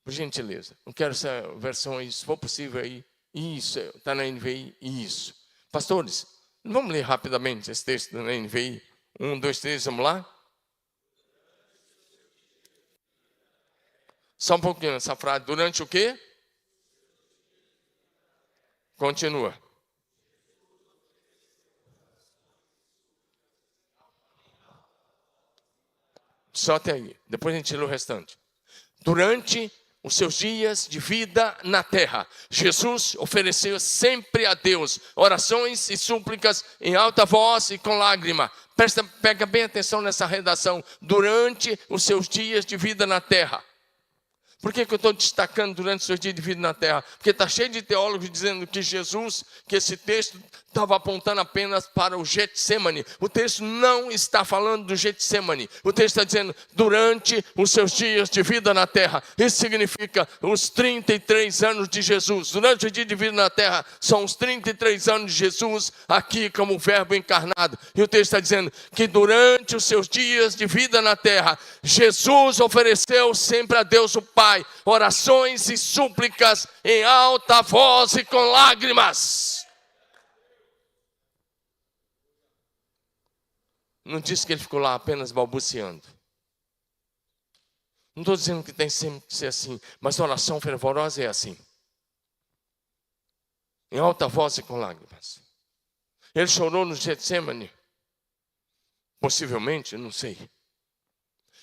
[SPEAKER 1] por gentileza. Não quero essa versão aí, se for possível aí. Isso, está na NVI, isso. Pastores, vamos ler rapidamente esse texto na NVI. 1, 2, 3, vamos lá? Só um pouquinho essa frase. Durante o quê? Continua. Só até aí. Depois a gente lê o restante. Durante os seus dias de vida na terra, Jesus ofereceu sempre a Deus orações e súplicas em alta voz e com lágrima. Pega bem atenção nessa redação. Durante os seus dias de vida na terra. Por que eu estou destacando durante os seus dias de vida na terra? Porque está cheio de teólogos dizendo que Jesus, que esse texto estava apontando apenas para o Getsemane. O texto não está falando do Getsemane. O texto está dizendo durante os seus dias de vida na terra. Isso significa os 33 anos de Jesus. Durante o dia de vida na terra, são os 33 anos de Jesus aqui como verbo encarnado. E o texto está dizendo que durante os seus dias de vida na terra, Jesus ofereceu sempre a Deus o Pai orações e súplicas em alta voz e com lágrimas. Não disse que ele ficou lá apenas balbuciando. Não estou dizendo que tem sempre que ser assim, mas a oração fervorosa é assim. Em alta voz e com lágrimas. Ele chorou no Getsemane? Possivelmente, não sei.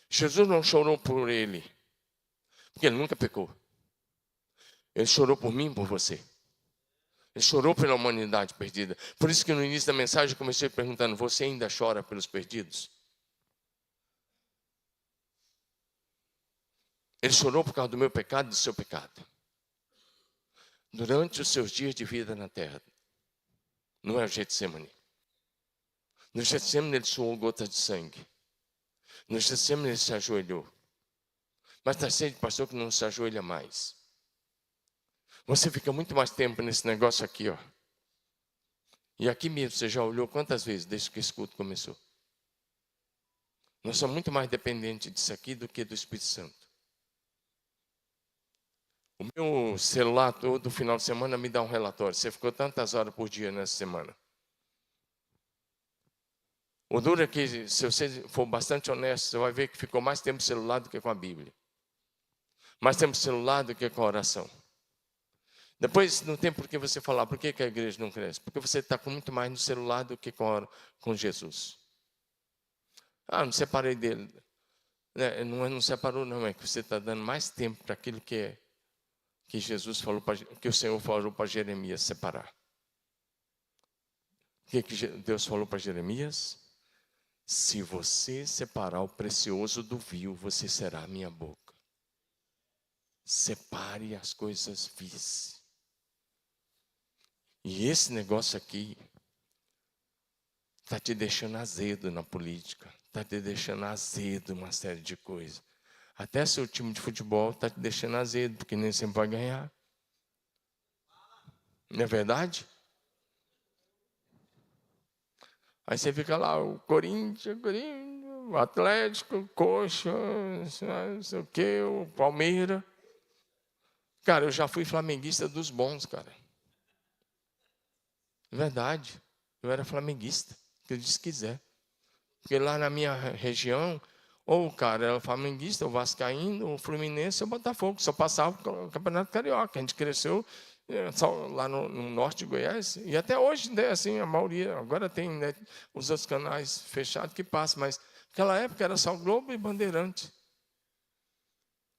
[SPEAKER 1] Jesus não chorou por ele, porque ele nunca pecou. Ele chorou por mim e por você. Ele chorou pela humanidade perdida. Por isso que no início da mensagem eu comecei perguntando: você ainda chora pelos perdidos? Ele chorou por causa do meu pecado e do seu pecado. Durante os seus dias de vida na terra. Não é o Getsemane. No Getsemane ele suou gotas de sangue. No Getsemane ele se ajoelhou. Mas está cheio de pastor que não se ajoelha mais. Você fica muito mais tempo nesse negócio aqui, ó. E aqui mesmo, você já olhou quantas vezes desde que esse culto começou? Nós somos muito mais dependentes disso aqui do que do Espírito Santo. O meu celular todo final de semana me dá um relatório. Você ficou tantas horas por dia nessa semana. O duro é que, se você for bastante honesto, você vai ver que ficou mais tempo no celular do que com a Bíblia. Mais tempo no celular do que com a oração. Depois não tem por que você falar, por que a igreja não cresce? Porque você está com muito mais no celular do que com Jesus. Ah, não separei dele. Não separou não, é que você está dando mais tempo para aquilo que Jesus falou, que o Senhor falou para Jeremias separar. O que Deus falou para Jeremias? Se você separar o precioso do vil, você será a minha boca. Separe as coisas vis. E esse negócio aqui está te deixando azedo na política, está te deixando azedo uma série de coisas. Até seu time de futebol está te deixando azedo, porque nem sempre vai ganhar. Não é verdade? Aí você fica lá, o Corinthians, o Atlético, o Coxa, não sei o quê, o Palmeiras. Cara, eu já fui flamenguista dos bons, cara. Verdade, eu era flamenguista, acredite se quiser. Porque lá na minha região, Ou o cara era flamenguista, ou vascaíno, ou fluminense, ou Botafogo. Só passava o Campeonato Carioca. A gente cresceu só lá no norte de Goiás. E até hoje, né, assim, a maioria. Agora tem, né, os outros canais fechados que passam. Mas naquela época era só Globo e Bandeirante.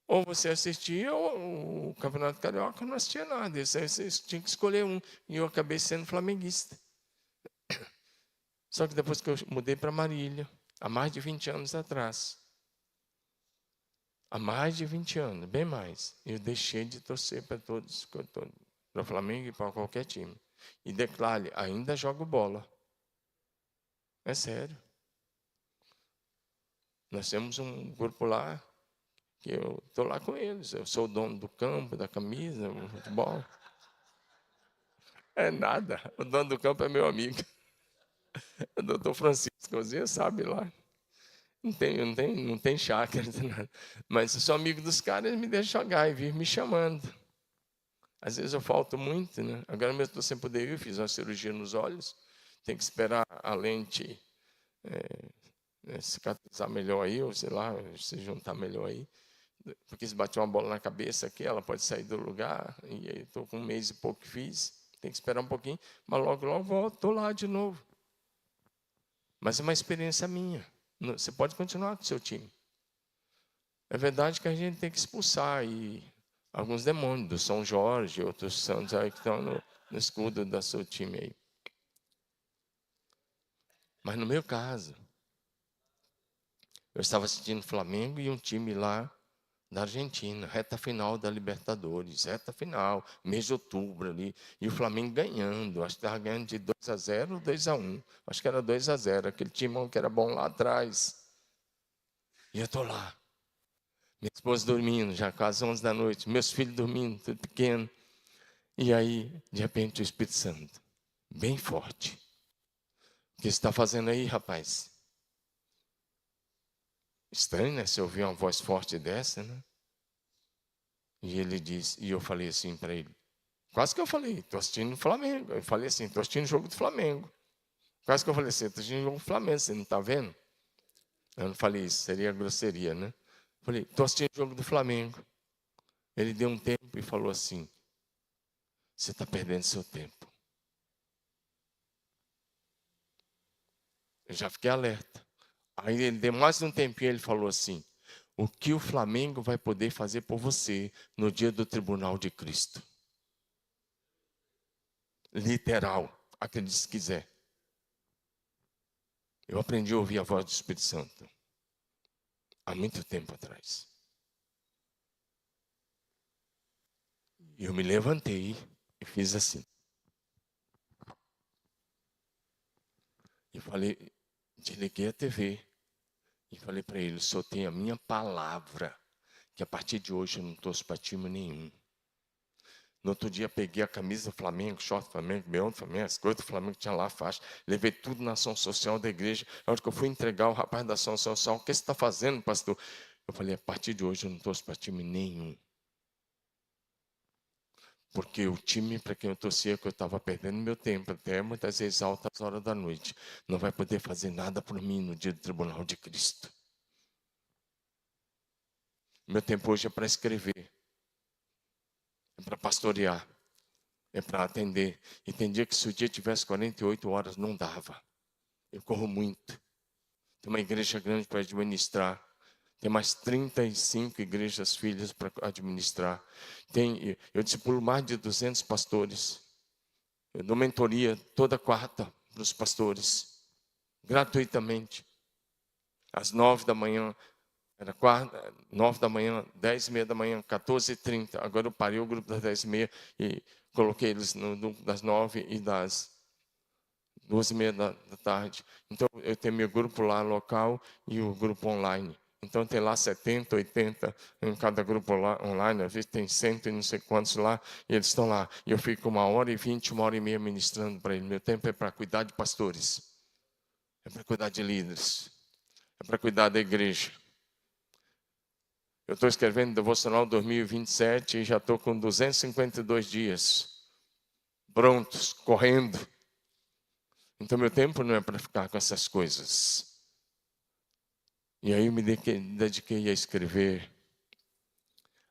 [SPEAKER 1] Ou você assistia, ou o Campeonato Carioca não assistia nada. Aí você tinha que escolher um. E eu acabei sendo flamenguista. Só que depois que eu mudei para Marília, há mais de 20 anos atrás, há mais de 20 anos, bem mais, eu deixei de torcer para todos, para o Flamengo e para qualquer time. E declare, ainda jogo bola. É sério. Nós temos um grupo lá, que eu estou lá com eles. Eu sou o dono do campo, da camisa, do futebol. É nada. O dono do campo é meu amigo. O doutor Francisco, você sabe lá. Não tem chácara, nada. Mas eu sou amigo dos caras, eles me deixam jogar e vivem me chamando. Às vezes eu falto muito, né? Agora mesmo estou sem poder ir, fiz uma cirurgia nos olhos. Tem que esperar a lente cicatrizar melhor aí, ou sei lá, se juntar melhor aí. Porque se bater uma bola na cabeça aqui, ela pode sair do lugar. E aí estou com 1 mês e pouco que fiz. Tem que esperar um pouquinho, mas logo, logo volto, estou lá de novo. Mas é uma experiência minha. Você pode continuar com o seu time. É verdade que a gente tem que expulsar alguns demônios do São Jorge, outros santos aí que estão no escudo do seu time aí. Mas no meu caso, eu estava assistindo Flamengo e um time lá da Argentina, reta final da Libertadores, reta final, mês de outubro ali, e o Flamengo ganhando, acho que estava ganhando de 2-0 ou 2-1, acho que era 2-0, aquele timão que era bom lá atrás. E eu estou lá, minha esposa dormindo, já quase 11 da noite, meus filhos dormindo, tudo pequeno. E aí, de repente, o Espírito Santo, bem forte. O que você está fazendo aí, rapaz? Estranho, né? Se ouvir uma voz forte dessa, né? E ele disse, e eu falei assim para ele, quase que eu falei, estou assistindo o Flamengo. Eu falei assim, estou assistindo o jogo do Flamengo. Quase que eu falei assim, estou assistindo o jogo do Flamengo, você não está vendo? Eu não falei isso, seria grosseria, né? Falei, estou assistindo o jogo do Flamengo. Ele deu um tempo e falou assim, você está perdendo seu tempo. Eu já fiquei alerta. Aí ele deu mais um tempinho e ele falou assim, o que o Flamengo vai poder fazer por você no dia do tribunal de Cristo? Literal, acredite se quiser. Eu aprendi a ouvir a voz do Espírito Santo há muito tempo atrás. E eu me levantei e fiz assim. E falei, desliguei a TV e falei para ele, só tem a minha palavra, que a partir de hoje eu não torço para time nenhum. No outro dia peguei a camisa do Flamengo, short do Flamengo, meão do Flamengo, as coisas do Flamengo tinha lá, faixa. Levei tudo na ação social da igreja. Na hora que eu fui entregar o rapaz da ação social, o que você está fazendo, pastor? Eu falei, a partir de hoje eu não torço para time nenhum. Porque o time para quem eu torcia, que eu estava perdendo meu tempo, até muitas vezes altas horas da noite, não vai poder fazer nada por mim no dia do tribunal de Cristo. Meu tempo hoje é para escrever, é para pastorear, é para atender. Entendia que se o dia tivesse 48 horas, não dava. Eu corro muito. Tem uma igreja grande para administrar. Tem mais 35 igrejas filhas para administrar. Eu discipulo mais de 200 pastores. Eu dou mentoria toda quarta para os pastores, gratuitamente. Às 9 da manhã, era quarta, 9 da manhã, 10:30 da manhã, 14:30. Agora eu parei o grupo das 10:30 e coloquei eles no grupo das 9 e das 2:30 da tarde. Então, eu tenho meu grupo lá local e o grupo online. Então, tem lá 70, 80 em cada grupo lá, online. Às vezes tem 100 e não sei quantos lá. E eles estão lá. E eu fico 1h20, 1h30 ministrando para eles. Meu tempo é para cuidar de pastores. É para cuidar de líderes. É para cuidar da igreja. Eu estou escrevendo Devocional 2027 e já estou com 252 dias prontos, correndo. Então, meu tempo não é para ficar com essas coisas. Meu tempo é para cuidar da igreja. É para cuidar de líderes. É para cuidar da igreja. Eu estou escrevendo Devocional 2027 e já estou com 252 dias prontos, correndo. Então, meu tempo não é para ficar com essas coisas. 2027 e já estou com 252 dias prontos, correndo. E aí eu me dediquei a escrever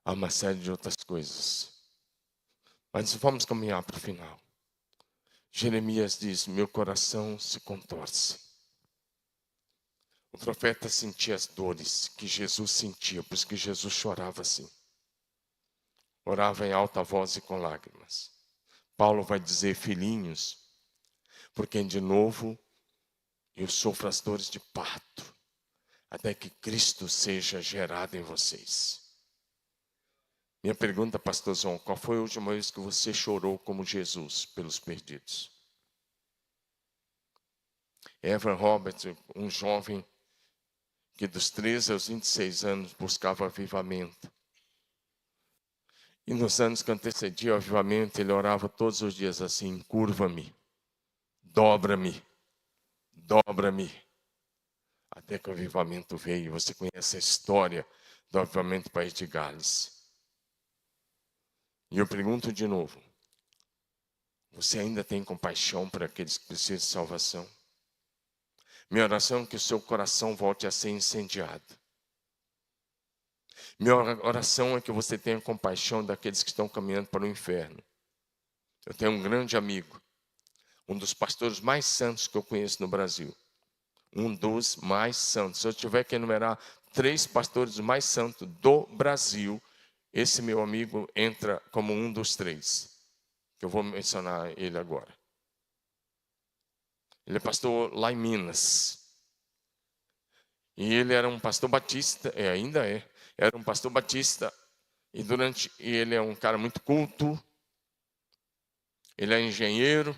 [SPEAKER 1] a uma série de outras coisas. Mas vamos caminhar para o final. Jeremias diz: meu coração se contorce. O profeta sentia as dores que Jesus sentia, por isso que Jesus chorava assim. Orava em alta voz e com lágrimas. Paulo vai dizer: filhinhos, porque de novo eu sofro as dores de parto, até que Cristo seja gerado em vocês. Minha pergunta, pastor João: qual foi a última vez que você chorou como Jesus pelos perdidos? Evan Roberts, um jovem que dos 13 aos 26 anos buscava avivamento. E nos anos que antecediam o avivamento, ele orava todos os dias assim: curva-me, dobra-me, dobra-me. Até que o avivamento veio. Você conhece a história do avivamento do país de Gales. E eu pergunto de novo: você ainda tem compaixão para aqueles que precisam de salvação? Minha oração é que o seu coração volte a ser incendiado. Minha oração é que você tenha compaixão daqueles que estão caminhando para o inferno. Eu tenho um grande amigo, um dos pastores mais santos que eu conheço no Brasil. Um dos mais santos. Se eu tiver que enumerar 3 pastores mais santos do Brasil, esse meu amigo entra como um dos 3. Que eu vou mencionar ele agora. Ele é pastor lá em Minas. E ele era um pastor batista, ainda é. Era um pastor batista. E ele é um cara muito culto. Ele é engenheiro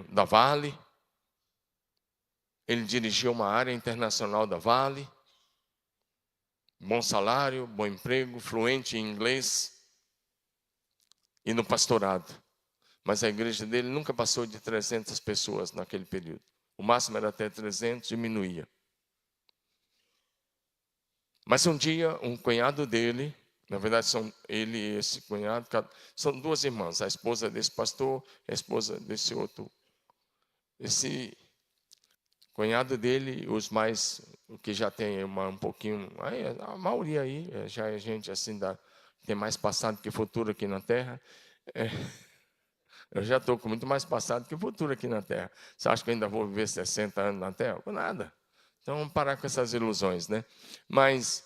[SPEAKER 1] da Vale. Ele dirigiu uma área internacional da Vale. Bom salário, bom emprego, fluente em inglês. E no pastorado. Mas a igreja dele nunca passou de 300 pessoas naquele período. O máximo era até 300, diminuía. Mas um dia, um cunhado dele, na verdade são ele e esse cunhado, são 2 irmãs, a esposa desse pastor, a esposa desse outro. Esse cunhado dele, os mais, o que já tem um pouquinho, a maioria aí, já é gente assim, tem mais passado que futuro aqui na Terra. Eu já estou com muito mais passado que futuro aqui na Terra. Você acha que eu ainda vou viver 60 anos na Terra? Com nada. Então vamos parar com essas ilusões, né? Mas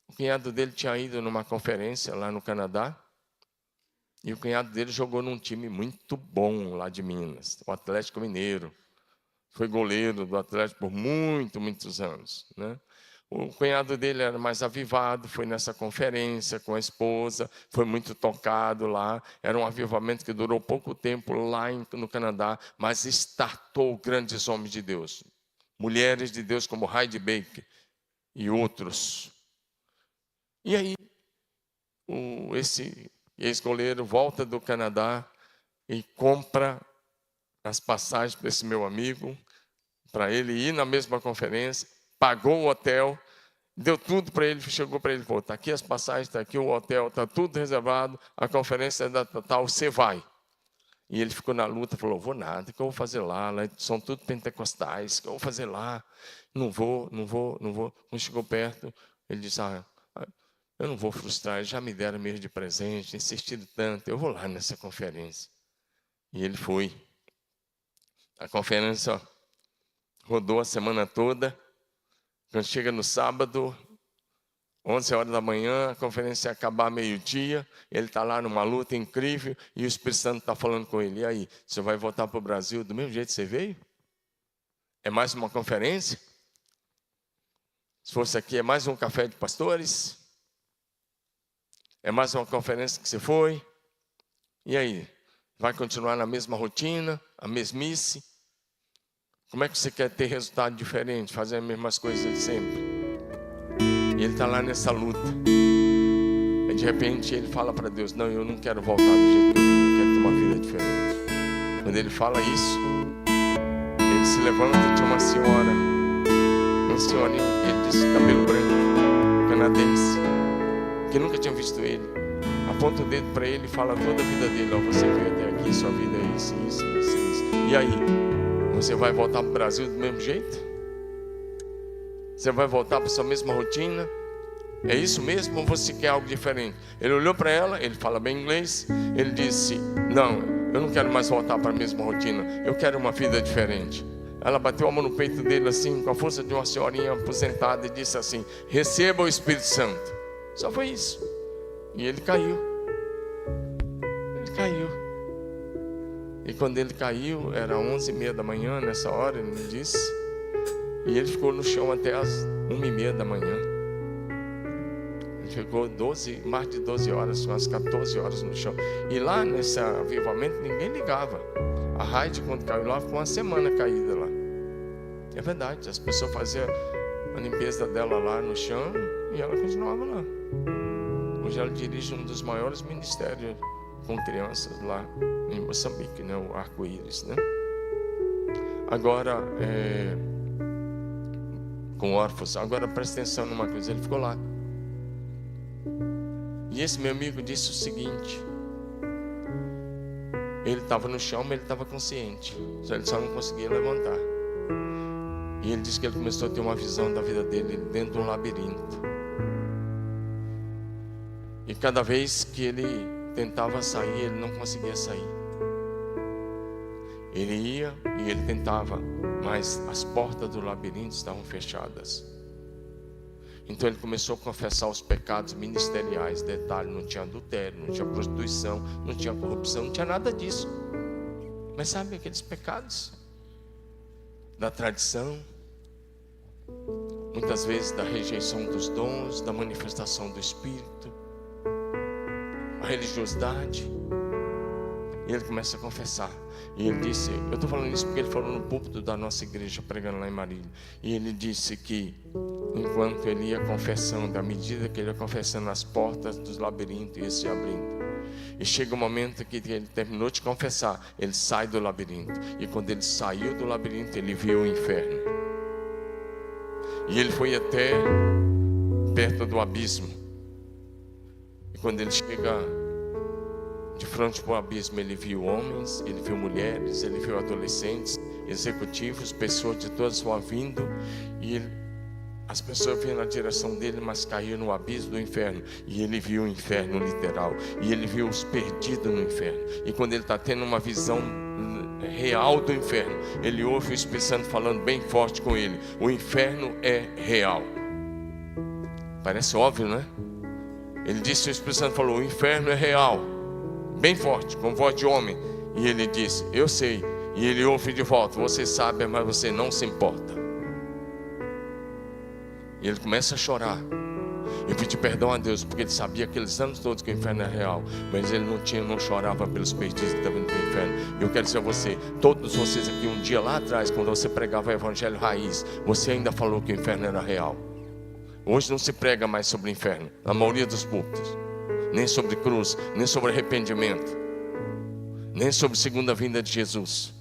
[SPEAKER 1] o cunhado dele tinha ido numa conferência lá no Canadá. E o cunhado dele jogou num time muito bom lá de Minas, o Atlético Mineiro. Foi goleiro do Atlético por muitos anos, né? O cunhado dele era mais avivado, foi nessa conferência com a esposa, foi muito tocado lá. Era um avivamento que durou pouco tempo lá no Canadá, mas startou grandes homens de Deus. Mulheres de Deus como Heidi Baker e outros. E aí, esse ex-goleiro volta do Canadá e compra as passagens para esse meu amigo, para ele ir na mesma conferência, pagou o hotel, deu tudo para ele, chegou para ele e falou: está aqui as passagens, está aqui o hotel, está tudo reservado, a conferência é da tal, você vai. E ele ficou na luta, falou: vou nada, o que eu vou fazer lá são tudo pentecostais, o que eu vou fazer lá? Não vou. Quando chegou perto, ele disse: eu não vou frustrar, já me deram mesmo de presente, insistido tanto, eu vou lá nessa conferência. E ele foi. A conferência rodou a semana toda. Quando chega no sábado, 11 horas da manhã, a conferência ia acabar meio-dia, ele está lá numa luta incrível, e o Espírito Santo está falando com ele: e aí, você vai voltar para o Brasil do mesmo jeito que você veio? É mais uma conferência? Se fosse aqui, é mais um café de pastores? É mais uma conferência que você foi? E aí, vai continuar na mesma rotina, a mesmice? Como é que você quer ter resultado diferente, fazer as mesmas coisas de sempre? E ele está lá nessa luta. E de repente ele fala para Deus: não, eu não quero voltar do jeito que eu vim, eu quero ter uma vida diferente. Quando ele fala isso, ele se levanta e tinha uma senhorinha, ele disse, cabelo branco, canadense, que nunca tinha visto ele. Aponta o dedo para ele e fala toda a vida dele: você veio até aqui, sua vida é isso. E aí, você vai voltar para o Brasil do mesmo jeito? Você vai voltar para a sua mesma rotina? É isso mesmo ou você quer algo diferente? Ele olhou para ela, ele fala bem inglês. Ele disse: não, eu não quero mais voltar para a mesma rotina. Eu quero uma vida diferente. Ela bateu a mão no peito dele assim, com a força de uma senhorinha aposentada, e disse assim: receba o Espírito Santo. Só foi isso. E ele caiu. Ele caiu. E quando ele caiu, era 11h30 da manhã, nessa hora, ele me disse. E ele ficou no chão até as 1h30 da manhã. Ele ficou mais de 12 horas, umas 14 horas no chão. E lá nesse avivamento ninguém ligava. A Raide, quando caiu lá, ficou uma semana caída lá. É verdade, as pessoas faziam a limpeza dela lá no chão e ela continuava lá. Hoje ela dirige um dos maiores ministérios com crianças lá em Moçambique, né? O Arco-Íris, né? Agora, com órfãos. Agora presta atenção numa coisa, ele ficou lá. E esse meu amigo disse o seguinte: ele estava no chão, mas ele estava consciente, ele só não conseguia levantar. E ele disse que ele começou a ter uma visão da vida dele dentro de um labirinto. E cada vez que ele tentava sair, ele não conseguia sair. Ele ia e ele tentava, mas as portas do labirinto estavam fechadas. Então ele começou a confessar os pecados ministeriais. Detalhe, não tinha adultério, não tinha prostituição, não tinha corrupção, não tinha nada disso. Mas sabe aqueles pecados da tradição, muitas vezes da rejeição dos dons, da manifestação do Espírito, a religiosidade. E ele começa a confessar. E ele disse, eu estou falando isso porque ele falou no púlpito da nossa igreja, pregando lá em Marília. E ele disse que enquanto ele ia confessando, à medida que ele ia confessando, as portas dos labirintos iam se abrindo. E chega um momento que ele terminou de confessar, ele sai do labirinto. E quando ele saiu do labirinto, ele viu o inferno. E ele foi até perto do abismo. E quando ele chega de frente para o abismo, ele viu homens, ele viu mulheres, ele viu adolescentes, executivos, pessoas de toda a sua vinda. E as pessoas vinham na direção dele, mas caíram no abismo do inferno. E ele viu o inferno literal. E ele viu os perdidos no inferno. E quando ele está tendo uma visão real do inferno, ele ouve o Espírito Santo falando bem forte com ele: o inferno é real. Parece óbvio, né? Ele disse, o Espírito Santo falou: o inferno é real. Bem forte, com voz de homem. E ele disse: eu sei. E ele ouve de volta: você sabe, mas você não se importa. E ele começa a chorar e pedir perdão a Deus, porque ele sabia aqueles anos todos que o inferno é real, mas ele não chorava pelos perdidos que estavam no inferno. E eu quero dizer a você, todos vocês aqui, um dia lá atrás, quando você pregava o evangelho raiz, você ainda falou que o inferno era real. Hoje não se prega mais sobre o inferno, na maioria dos púlpitos, nem sobre cruz, nem sobre arrependimento, nem sobre segunda vinda de Jesus.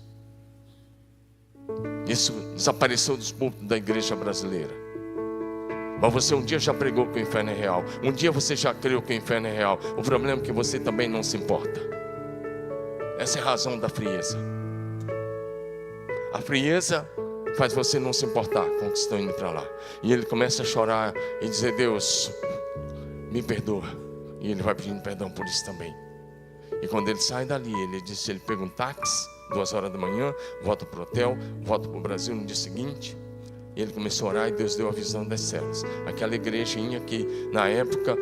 [SPEAKER 1] Isso desapareceu dos púlpitos da igreja brasileira. Mas você um dia já pregou que o inferno é real. Um dia você já creu que o inferno é real. O problema é que você também não se importa. Essa é a razão da frieza. A frieza faz você não se importar com o que estão indo para lá. E ele começa a chorar e dizer: Deus, me perdoa. E ele vai pedindo perdão por isso também. E quando ele sai dali, ele disse, ele pega um táxi, 2 horas da manhã, volta para o hotel, volta para o Brasil no dia seguinte. E ele começou a orar e Deus deu a visão das células. Aquela igrejinha que na época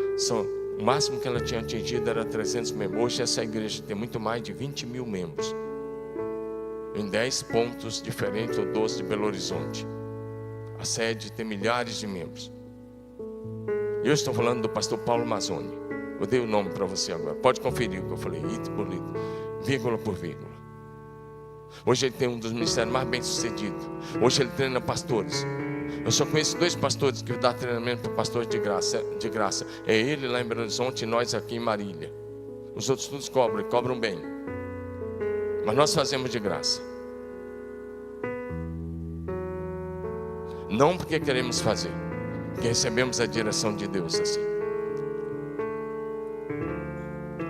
[SPEAKER 1] o máximo que ela tinha atingido era 300 membros. Hoje essa igreja tem muito mais de 20 mil membros, em 10 pontos diferentes ou 12 de Belo Horizonte. A sede tem milhares de membros. E eu estou falando do pastor Paulo Mazzoni. Eu dei o nome para você agora, pode conferir o que eu falei, item por item, vírgula por vírgula. Hoje ele tem um dos ministérios mais bem sucedidos. Hoje ele treina pastores. Eu só conheço 2 pastores que dão treinamento para pastores de graça. É ele lá em Belo Horizonte e nós aqui em Marília. Os outros todos cobram bem. Mas nós fazemos de graça. Não porque queremos fazer, porque recebemos a direção de Deus assim.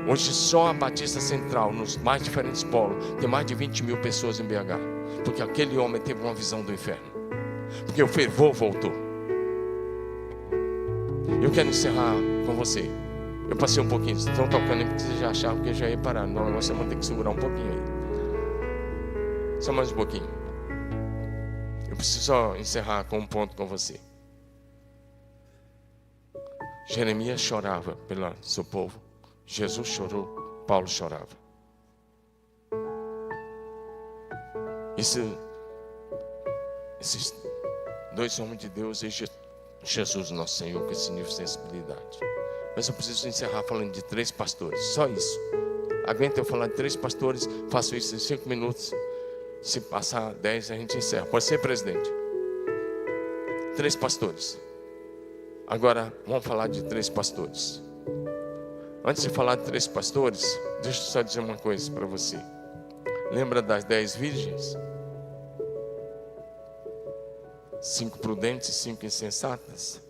[SPEAKER 1] Hoje só a Batista Central, nos mais diferentes polos, tem mais de 20 mil pessoas em BH. Porque aquele homem teve uma visão do inferno. Porque o fervor voltou. Eu quero encerrar com você. Eu passei um pouquinho, estão tocando porque vocês já achavam que eu já ia parar. Não, você vai ter que segurar um pouquinho aí. Só mais um pouquinho. Eu preciso só encerrar com um ponto com você. Jeremias chorava pelo seu povo. Jesus chorou, Paulo chorava. Esses dois homens de Deus e Jesus, nosso Senhor, com esse nível de sensibilidade. Mas eu preciso encerrar falando de 3 pastores, só isso. Aguenta eu falar de 3 pastores, faço isso em 5 minutos. Se passar 10, a gente encerra. Pode ser, presidente? 3 pastores. Agora, vamos falar de 3 pastores. Antes de falar de 3 pastores, deixa eu só dizer uma coisa para você. Lembra das 10 virgens? 5 prudentes e 5 insensatas?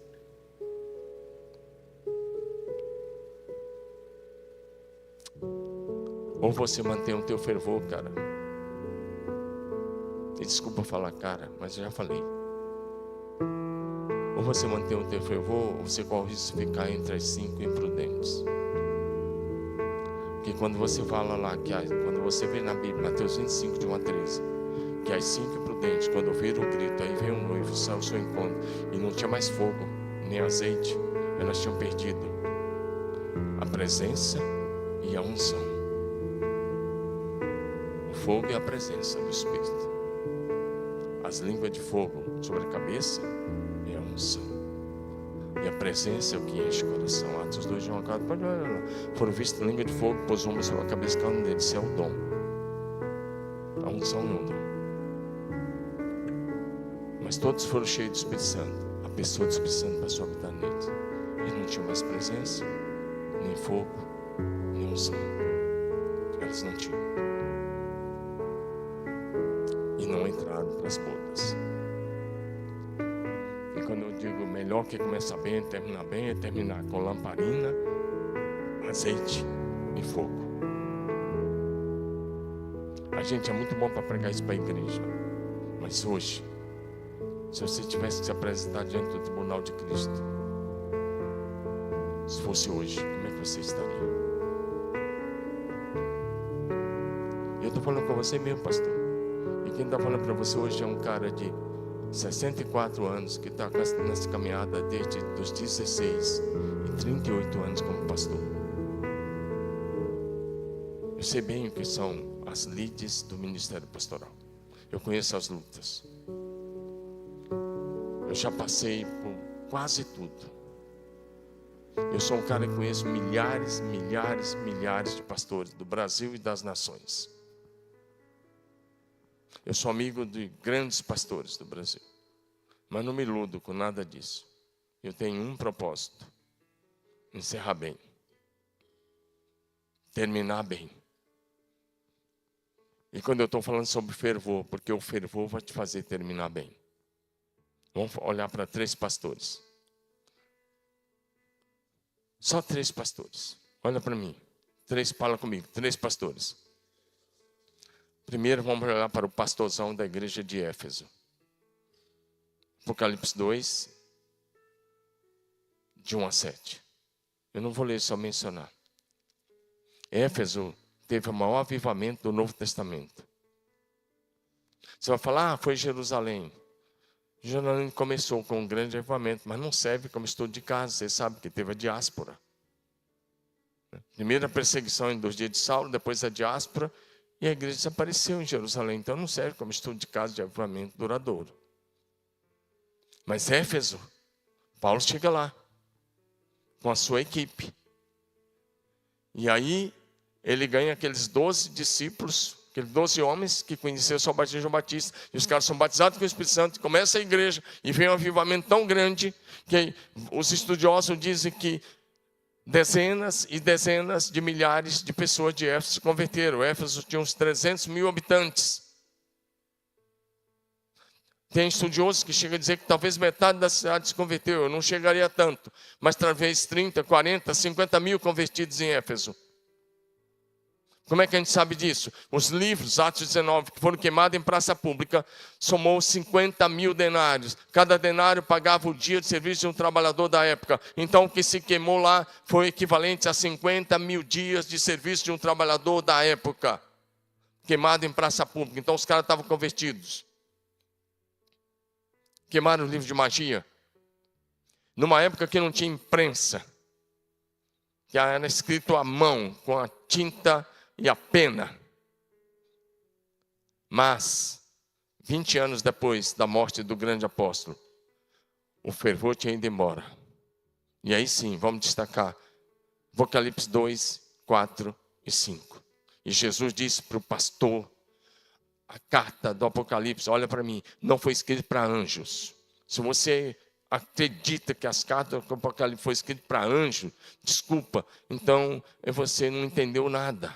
[SPEAKER 1] Ou você mantém o teu fervor, cara. E desculpa falar cara, mas eu já falei. Ou você mantém o teu fervor, ou você corre o risco de ficar entre as 5 imprudentes. Porque quando você fala lá, quando você vê na Bíblia, Mateus 25, de 1 a 13, que as 5 imprudentes, quando ouviram o grito, aí veio um noivo, saiu ao seu encontro, e não tinha mais fogo, nem azeite, elas tinham perdido a presença e a unção. O fogo e a presença do Espírito. As línguas de fogo sobre a cabeça e a unção. E a presença é o que enche o coração. Atos 2 de 1 a 4. Pode olhar lá. Foram vistos língua de fogo, pôs uma sobre a cabeça, cada um deles. Isso é o dom. A unção não dom. Mas todos foram cheios do Espírito Santo. A pessoa do Espírito Santo passou a habitar neles. Eles não tinham mais presença, nem fogo, nem unção. Eles não tinham. E não entraram para as bodas. E quando eu digo melhor que começar bem é terminar com lamparina, azeite e fogo. A gente é muito bom para pregar isso para a igreja. Mas hoje, se você tivesse que se apresentar diante do tribunal de Cristo, se fosse hoje, como é que você estaria? Eu estou falando com você mesmo, pastor. E quem está falando para você hoje é um cara de 64 anos que está nessa caminhada desde os 16 e 38 anos como pastor. Eu sei bem o que são as lides do ministério pastoral. Eu conheço as lutas. Eu já passei por quase tudo. Eu sou um cara que conheço milhares de pastores do Brasil e das nações. Eu sou amigo de grandes pastores do Brasil. Mas não me iludo com nada disso. Eu tenho um propósito. Encerrar bem. Terminar bem. E quando eu estou falando sobre fervor, porque o fervor vai te fazer terminar bem. Vamos olhar para 3 pastores. Só 3 pastores. Olha para mim. 3, fala comigo. 3 pastores. Primeiro vamos olhar para o pastorzão da igreja de Éfeso. Apocalipse 2, de 1 a 7. Eu não vou ler, só mencionar. Éfeso teve o maior avivamento do Novo Testamento. Você vai falar, foi Jerusalém. Jerusalém começou com um grande avivamento, mas não serve como estudo de casa. Você sabe que teve a diáspora. Primeiro a perseguição dos dias de Saulo, depois a diáspora. E a igreja desapareceu em Jerusalém. Então não serve como estudo de casa de avivamento duradouro. Mas Éfeso, Paulo chega lá. Com a sua equipe. E aí ele ganha aqueles 12 discípulos. Aqueles 12 homens que conheceram só o batismo de João Batista. E os caras são batizados com o Espírito Santo. E começa a igreja. E vem um avivamento tão grande. Que os estudiosos dizem que dezenas e dezenas de milhares de pessoas de Éfeso se converteram. Éfeso tinha uns 300 mil habitantes. Tem estudiosos que chegam a dizer que talvez metade da cidade se converteu. Eu não chegaria a tanto. Mas talvez 30, 40, 50 mil convertidos em Éfeso. Como é que a gente sabe disso? Os livros, Atos 19, que foram queimados em praça pública, somou 50 mil denários. Cada denário pagava o dia de serviço de um trabalhador da época. Então, o que se queimou lá foi equivalente a 50 mil dias de serviço de um trabalhador da época. Queimado em praça pública. Então, os caras estavam convertidos. Queimaram o livro de magia. Numa época que não tinha imprensa. Que era escrito à mão, com a tinta e a pena. Mas, 20 anos depois da morte do grande apóstolo, o fervor tinha ido embora. E aí sim, vamos destacar Apocalipse 2, 4 e 5. E Jesus disse para o pastor, a carta do Apocalipse, olha para mim, não foi escrita para anjos. Se você acredita que as cartas do Apocalipse foram escritas para anjos, desculpa, então você não entendeu nada.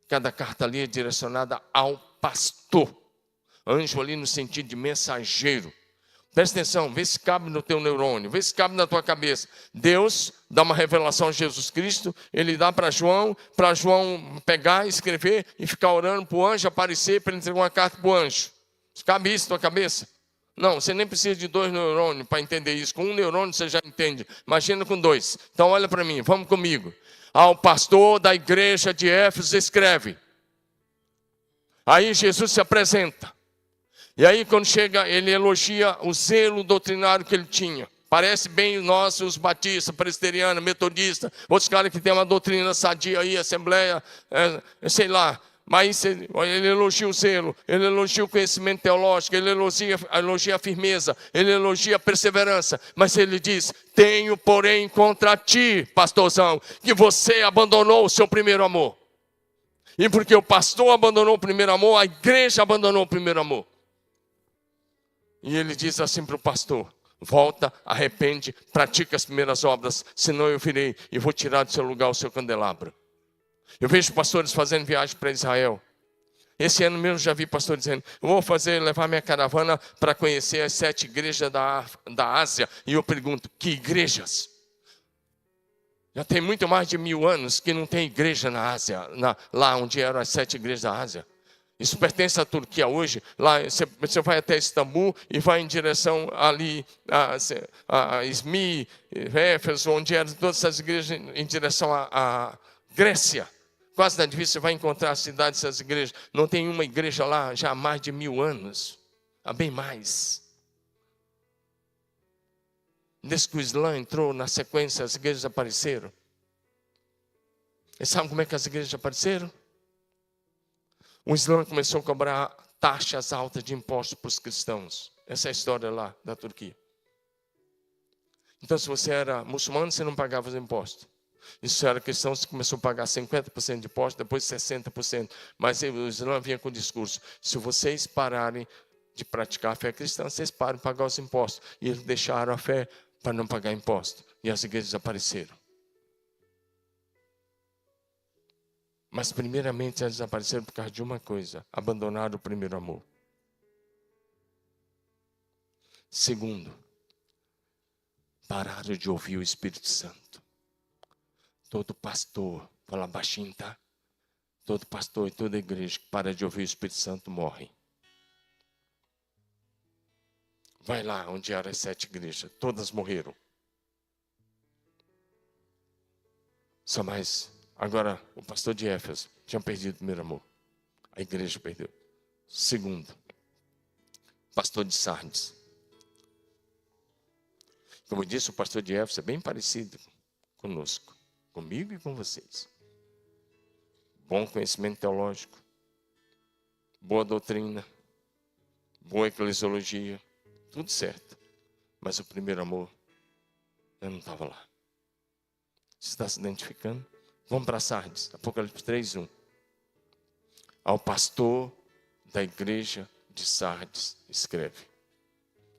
[SPEAKER 1] Cada carta ali é direcionada ao pastor. Anjo ali no sentido de mensageiro. Presta atenção, vê se cabe no teu neurônio, vê se cabe na tua cabeça. Deus dá uma revelação a Jesus Cristo, ele dá para João pegar, escrever e ficar orando para o anjo aparecer, para ele entregar uma carta para o anjo. Cabe isso na tua cabeça? Não, você nem precisa de 2 neurônios para entender isso. Com 1 neurônio você já entende. Imagina com 2. Então olha para mim, vamos comigo. Ao pastor da igreja de Éfeso escreve. Aí Jesus se apresenta. E aí quando chega, ele elogia o zelo doutrinário que ele tinha. Parece bem nós, os batistas, presbiterianos, metodistas, outros caras que têm uma doutrina sadia aí, assembleia, sei lá. Mas ele elogia o zelo, ele elogia o conhecimento teológico, ele elogia a firmeza, ele elogia a perseverança. Mas ele diz, tenho porém contra ti, pastorzão, que você abandonou o seu primeiro amor. E porque o pastor abandonou o primeiro amor, a igreja abandonou o primeiro amor. E ele diz assim para o pastor, volta, arrepende, pratica as primeiras obras, senão eu virei e vou tirar do seu lugar o seu candelabro. Eu vejo pastores fazendo viagem para Israel. Esse ano mesmo já vi pastor dizendo, eu vou levar minha caravana para conhecer as 7 igrejas da Ásia. E eu pergunto, que igrejas? Já tem muito mais de 1000 anos que não tem igreja na Ásia, lá onde eram as 7 igrejas da Ásia. Isso pertence à Turquia hoje. Lá você vai até Istambul e vai em direção ali a Izmir, Éfeso, onde eram todas essas igrejas em direção à Grécia. Quase na divisa você vai encontrar a cidade dessas igrejas. Não tem uma igreja lá já há mais de 1000 anos. Há bem mais. Desde que o Islã entrou na sequência, as igrejas apareceram. E sabe como é que as igrejas apareceram? O Islã começou a cobrar taxas altas de impostos para os cristãos. Essa é a história lá da Turquia. Então, se você era muçulmano, você não pagava os impostos. E se você era cristão, você começou a pagar 50% de imposto, depois 60%. Mas o Islã vinha com o discurso, se vocês pararem de praticar a fé cristã, vocês param de pagar os impostos. E eles deixaram a fé para não pagar imposto. E as igrejas apareceram. Mas primeiramente eles apareceram por causa de uma coisa, abandonaram o primeiro amor. Segundo, pararam de ouvir o Espírito Santo. Todo pastor, fala baixinho, tá? Todo pastor e toda igreja que para de ouvir o Espírito Santo morre. Vai lá onde eram as 7 igrejas, todas morreram. Só mais, agora o pastor de Éfeso tinha perdido o primeiro amor. A igreja perdeu. Segundo, pastor de Sardes. Como eu disse, o pastor de Éfeso é bem parecido conosco. Comigo e com vocês. Bom conhecimento teológico, boa doutrina, boa eclesiologia, tudo certo. Mas o primeiro amor, eu não estava lá. Você está se identificando? Vamos para Sardes, Apocalipse 3:1. Ao pastor da igreja de Sardes, escreve.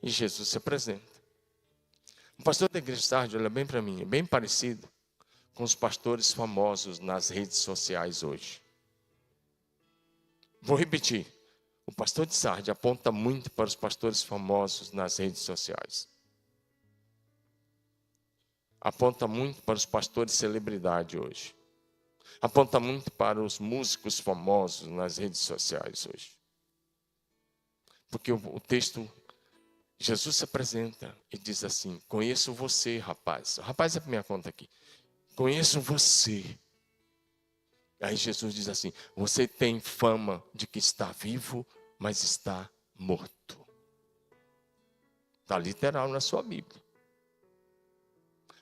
[SPEAKER 1] E Jesus se apresenta. O pastor da igreja de Sardes, olha bem para mim, é bem parecido com os pastores famosos nas redes sociais hoje. Vou repetir. O pastor de Sardes aponta muito para os pastores famosos nas redes sociais. Aponta muito para os pastores celebridade hoje. Aponta muito para os músicos famosos nas redes sociais hoje. Porque o texto, Jesus se apresenta e diz assim: conheço você, rapaz. O rapaz é para minha conta aqui. Conheço você. Aí Jesus diz assim: você tem fama de que está vivo, mas está morto. Está literal na sua Bíblia.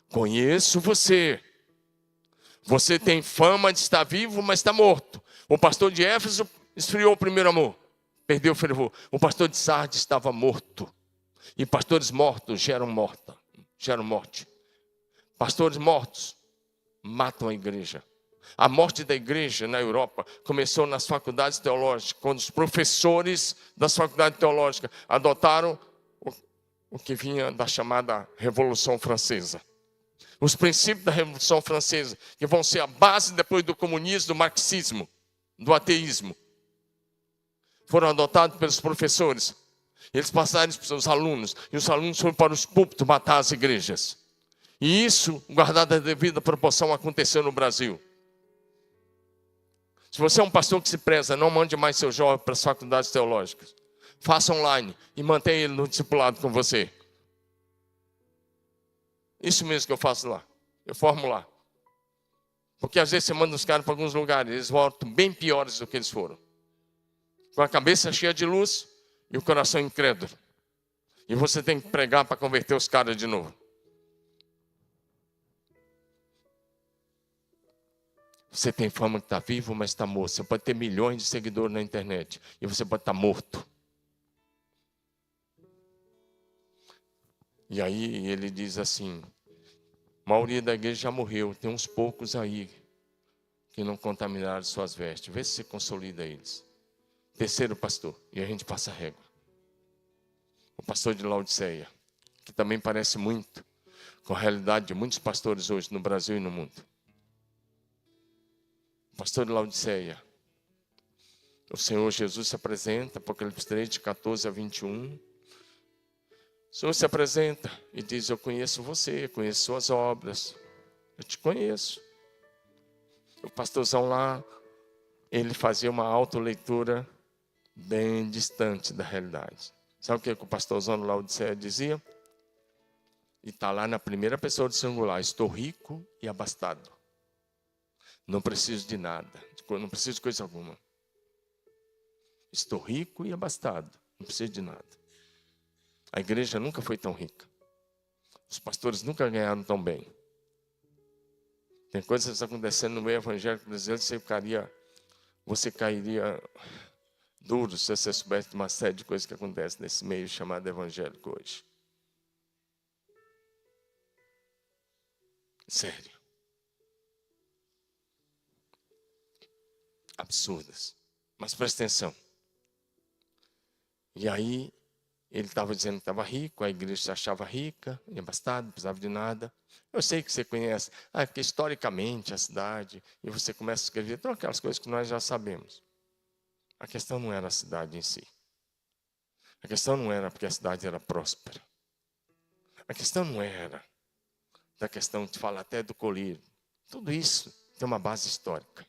[SPEAKER 1] Conheço você. Você tem fama de estar vivo, mas está morto. O pastor de Éfeso esfriou o primeiro amor, perdeu o fervor. O pastor de Sardes estava morto. E pastores mortos geram morte. Pastores mortos matam a igreja. A morte da igreja na Europa começou nas faculdades teológicas, quando os professores das faculdades teológicas adotaram o que vinha da chamada Revolução Francesa. Os princípios da Revolução Francesa, que vão ser a base depois do comunismo, do marxismo, do ateísmo, foram adotados pelos professores. Eles passaram para os alunos, e os alunos foram para os púlpitos matar as igrejas. E isso, guardado a devida proporção, aconteceu no Brasil. Se você é um pastor que se preza, não mande mais seu jovem para as faculdades teológicas. Faça online e mantenha ele no discipulado com você. Isso mesmo que eu faço lá. Eu formo lá. Porque às vezes você manda os caras para alguns lugares, eles voltam bem piores do que eles foram. Com a cabeça cheia de luz e o coração incrédulo. E você tem que pregar para converter os caras de novo. Você tem fama que está vivo, mas está morto. Você pode ter milhões de seguidores na internet e você pode estar morto. E aí ele diz assim: a maioria da igreja já morreu, tem uns poucos aí que não contaminaram suas vestes. Vê se você consolida eles. Terceiro pastor, e a gente passa a régua. O pastor de Laodiceia, que também parece muito com a realidade de muitos pastores hoje no Brasil e no mundo. O pastor de Laodiceia. O Senhor Jesus se apresenta, Apocalipse 3, de 14 a 21. O Senhor se apresenta e diz: eu conheço você, conheço suas obras, eu te conheço. O pastorzão lá, ele fazia uma autoleitura bem distante da realidade. Sabe o que o pastorzão de Laodiceia dizia? E está lá na primeira pessoa do singular: estou rico e abastado. Não preciso de nada, não preciso de coisa alguma. Estou rico e abastado, não preciso de nada. A igreja nunca foi tão rica. Os pastores nunca ganharam tão bem. Tem coisas acontecendo no meio evangélico brasileiro, você cairia duro se você soubesse de uma série de coisas que acontecem nesse meio chamado evangélico hoje. Sério. Absurdas. Mas presta atenção. E aí, ele estava dizendo que estava rico, a igreja se achava rica, e abastada, não precisava de nada. Eu sei que você conhece, porque historicamente a cidade, e você começa a escrever, então aquelas coisas que nós já sabemos. A questão não era a cidade em si. A questão não era porque a cidade era próspera. A questão não era da questão que fala até do colírio. Tudo isso tem uma base histórica.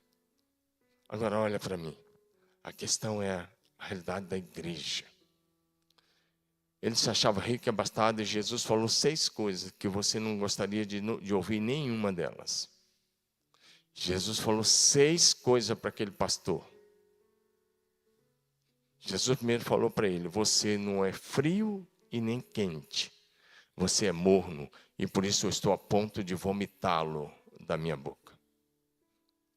[SPEAKER 1] Agora olha para mim. A questão é a realidade da igreja. Ele se achava rico e abastado e Jesus falou 6 coisas que você não gostaria de ouvir nenhuma delas. Jesus falou 6 coisas para aquele pastor. Jesus primeiro falou para ele: você não é frio e nem quente. Você é morno e por isso eu estou a ponto de vomitá-lo da minha boca.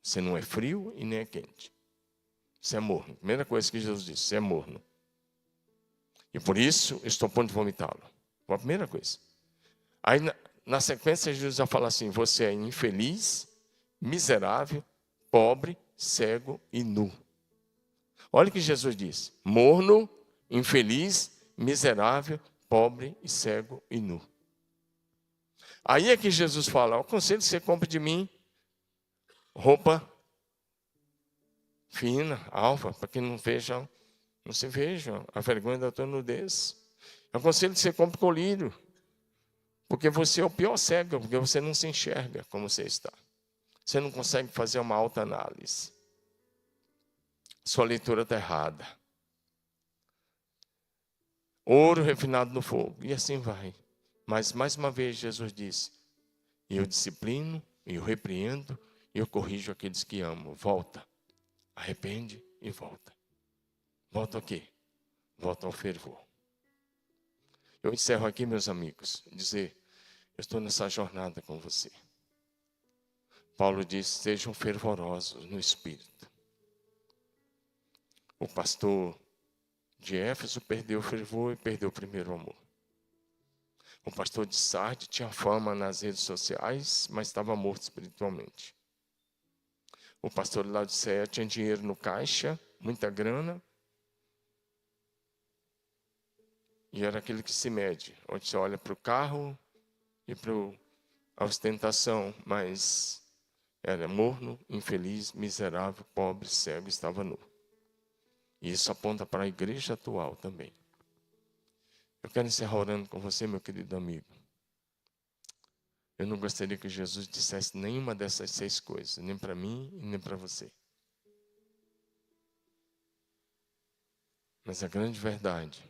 [SPEAKER 1] Você não é frio e nem é quente. Você é morno. Primeira coisa que Jesus disse: você é morno. E por isso eu estou a ponto de vomitá-lo. Foi a primeira coisa. Aí na sequência Jesus já fala assim: você é infeliz, miserável, pobre, cego e nu. Olha o que Jesus diz: morno, infeliz, miserável, pobre e cego e nu. Aí é que Jesus fala: eu aconselho que você compre de mim roupa fina, alva, para que não se vejam a vergonha da tua nudez. Eu aconselho que você compre colírio, porque você é o pior cego, porque você não se enxerga como você está. Você não consegue fazer uma autoanálise. Sua leitura está errada. Ouro refinado no fogo. E assim vai. Mas, mais uma vez, Jesus disse: eu disciplino, eu repreendo, eu corrijo aqueles que amo. Volta. Arrepende e volta. Volta o quê? Volta ao fervor. Eu encerro aqui, meus amigos, dizer: eu estou nessa jornada com você. Paulo diz: sejam fervorosos no Espírito. O pastor de Éfeso perdeu o fervor e perdeu o primeiro amor. O pastor de Sardes tinha fama nas redes sociais, mas estava morto espiritualmente. O pastor de Laodiceia tinha dinheiro no caixa, muita grana, e era aquele que se mede, onde você olha para o carro e para a ostentação, mas era morno, infeliz, miserável, pobre, cego, estava nu. E isso aponta para a igreja atual também. Eu quero encerrar orando com você, meu querido amigo. Eu não gostaria que Jesus dissesse nenhuma dessas 6 coisas, nem para mim e nem para você. Mas a grande verdade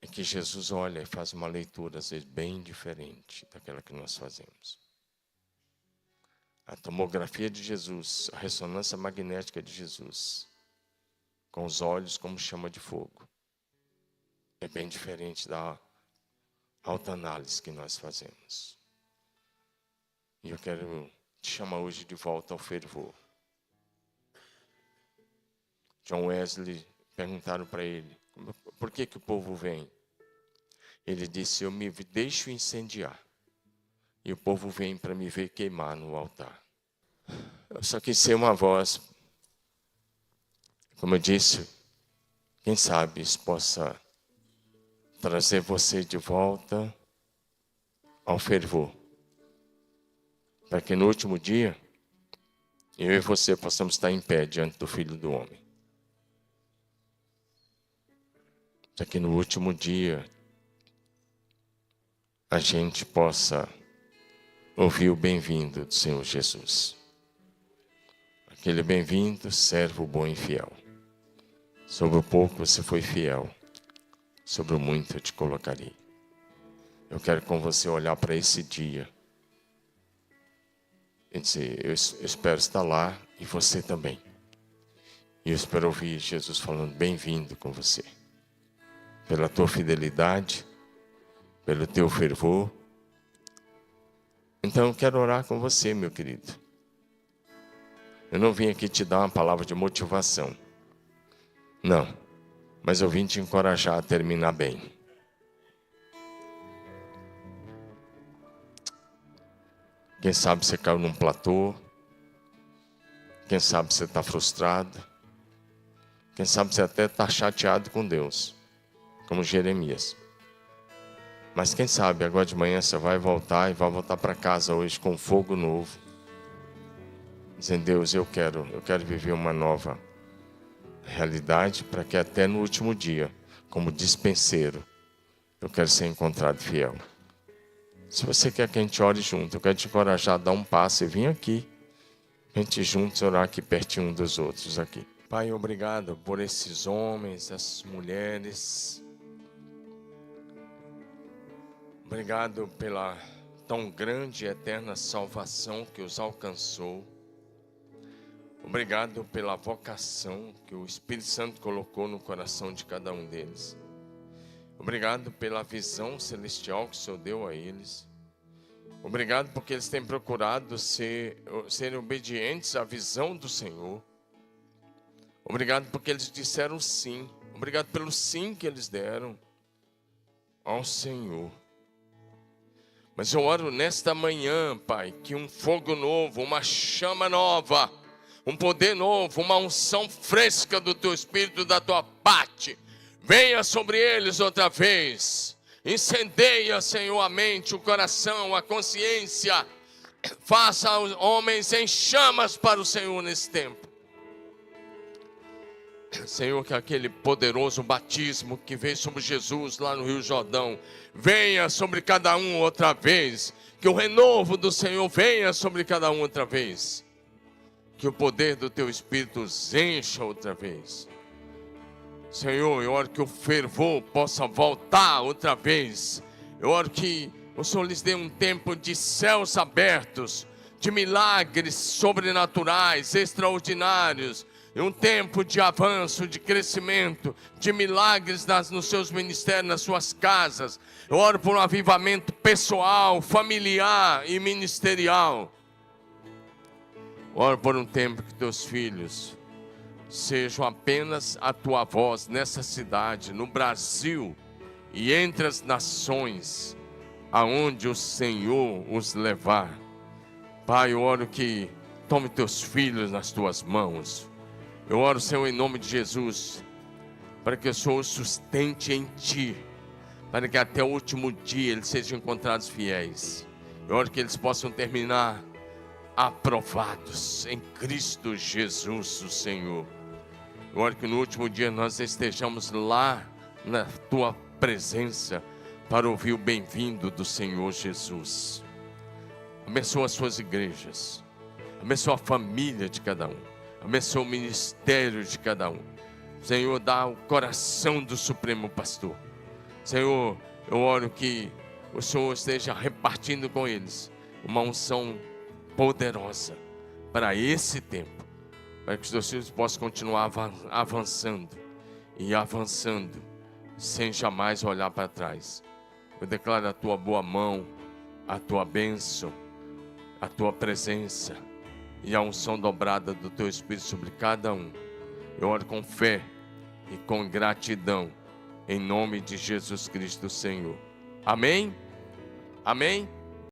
[SPEAKER 1] é que Jesus olha e faz uma leitura, às vezes, bem diferente daquela que nós fazemos. A tomografia de Jesus, a ressonância magnética de Jesus, com os olhos como chama de fogo, é bem diferente da autoanálise que nós fazemos. E eu quero te chamar hoje de volta ao fervor. John Wesley, perguntaram para ele: por que o povo vem? Ele disse: eu me deixo incendiar, e o povo vem para me ver queimar no altar. Eu só quis ser uma voz, como eu disse, quem sabe isso possa trazer você de volta ao fervor, para que no último dia, eu e você possamos estar em pé diante do Filho do Homem. Para que no último dia, a gente possa ouvir o bem-vindo do Senhor Jesus. Aquele bem-vindo, servo bom e fiel. Sobre o pouco você foi fiel, sobre o muito eu te colocarei. Eu quero com você olhar para esse dia e dizer: eu espero estar lá e você também. E eu espero ouvir Jesus falando bem-vindo com você. Pela tua fidelidade, pelo teu fervor. Então eu quero orar com você, meu querido. Eu não vim aqui te dar uma palavra de motivação. Não. Mas eu vim te encorajar a terminar bem. Quem sabe você caiu num platô. Quem sabe você está frustrado. Quem sabe você até está chateado com Deus, como Jeremias. Mas quem sabe agora de manhã você vai voltar e vai voltar para casa hoje com fogo novo. Dizendo: Deus, eu quero viver uma nova realidade, para que até no último dia, como dispenseiro, eu quero ser encontrado fiel. Se você quer que a gente ore junto, eu quero te encorajar a dar um passo e vir aqui, a gente juntos orar aqui pertinho um dos outros aqui. Pai, obrigado por esses homens, essas mulheres. Obrigado pela tão grande e eterna salvação que os alcançou. Obrigado pela vocação que o Espírito Santo colocou no coração de cada um deles. Obrigado pela visão celestial que o Senhor deu a eles. Obrigado porque eles têm procurado serem obedientes à visão do Senhor. Obrigado porque eles disseram sim. Obrigado pelo sim que eles deram ao Senhor. Mas eu oro nesta manhã, Pai, que um fogo novo, uma chama nova, um poder novo, uma unção fresca do Teu Espírito, da Tua parte, venha sobre eles outra vez. Incendeia, Senhor, a mente, o coração, a consciência. Faça os homens em chamas para o Senhor nesse tempo. Senhor, que aquele poderoso batismo que veio sobre Jesus lá no Rio Jordão venha sobre cada um outra vez. Que o renovo do Senhor venha sobre cada um outra vez. Que o poder do teu Espírito os encha outra vez. Senhor, eu oro que o fervor possa voltar outra vez. Eu oro que o Senhor lhes dê um tempo de céus abertos, de milagres sobrenaturais, extraordinários, e um tempo de avanço, de crescimento, de milagres nos seus ministérios, nas suas casas. Eu oro por um avivamento pessoal, familiar e ministerial. Eu oro por um tempo que teus filhos sejam apenas a tua voz nessa cidade, no Brasil e entre as nações, aonde o Senhor os levar. Pai, eu oro que tome teus filhos nas tuas mãos. Eu oro, Senhor, em nome de Jesus, para que o Senhor os sustente em ti, para que até o último dia eles sejam encontrados fiéis. Eu oro que eles possam terminar aprovados em Cristo Jesus, o Senhor. Eu oro que no último dia nós estejamos lá na tua presença para ouvir o bem-vindo do Senhor Jesus. Abençoa as suas igrejas, abençoa a família de cada um, abençoa o ministério de cada um. Senhor, dá o coração do Supremo Pastor. Senhor, eu oro que o Senhor esteja repartindo com eles uma unção poderosa para esse tempo, para que os teus filhos possam continuar avançando e avançando, sem jamais olhar para trás. Eu declaro a tua boa mão, a tua bênção, a tua presença e a unção dobrada do teu Espírito sobre cada um. Eu oro com fé e com gratidão, em nome de Jesus Cristo, Senhor. Amém? Amém?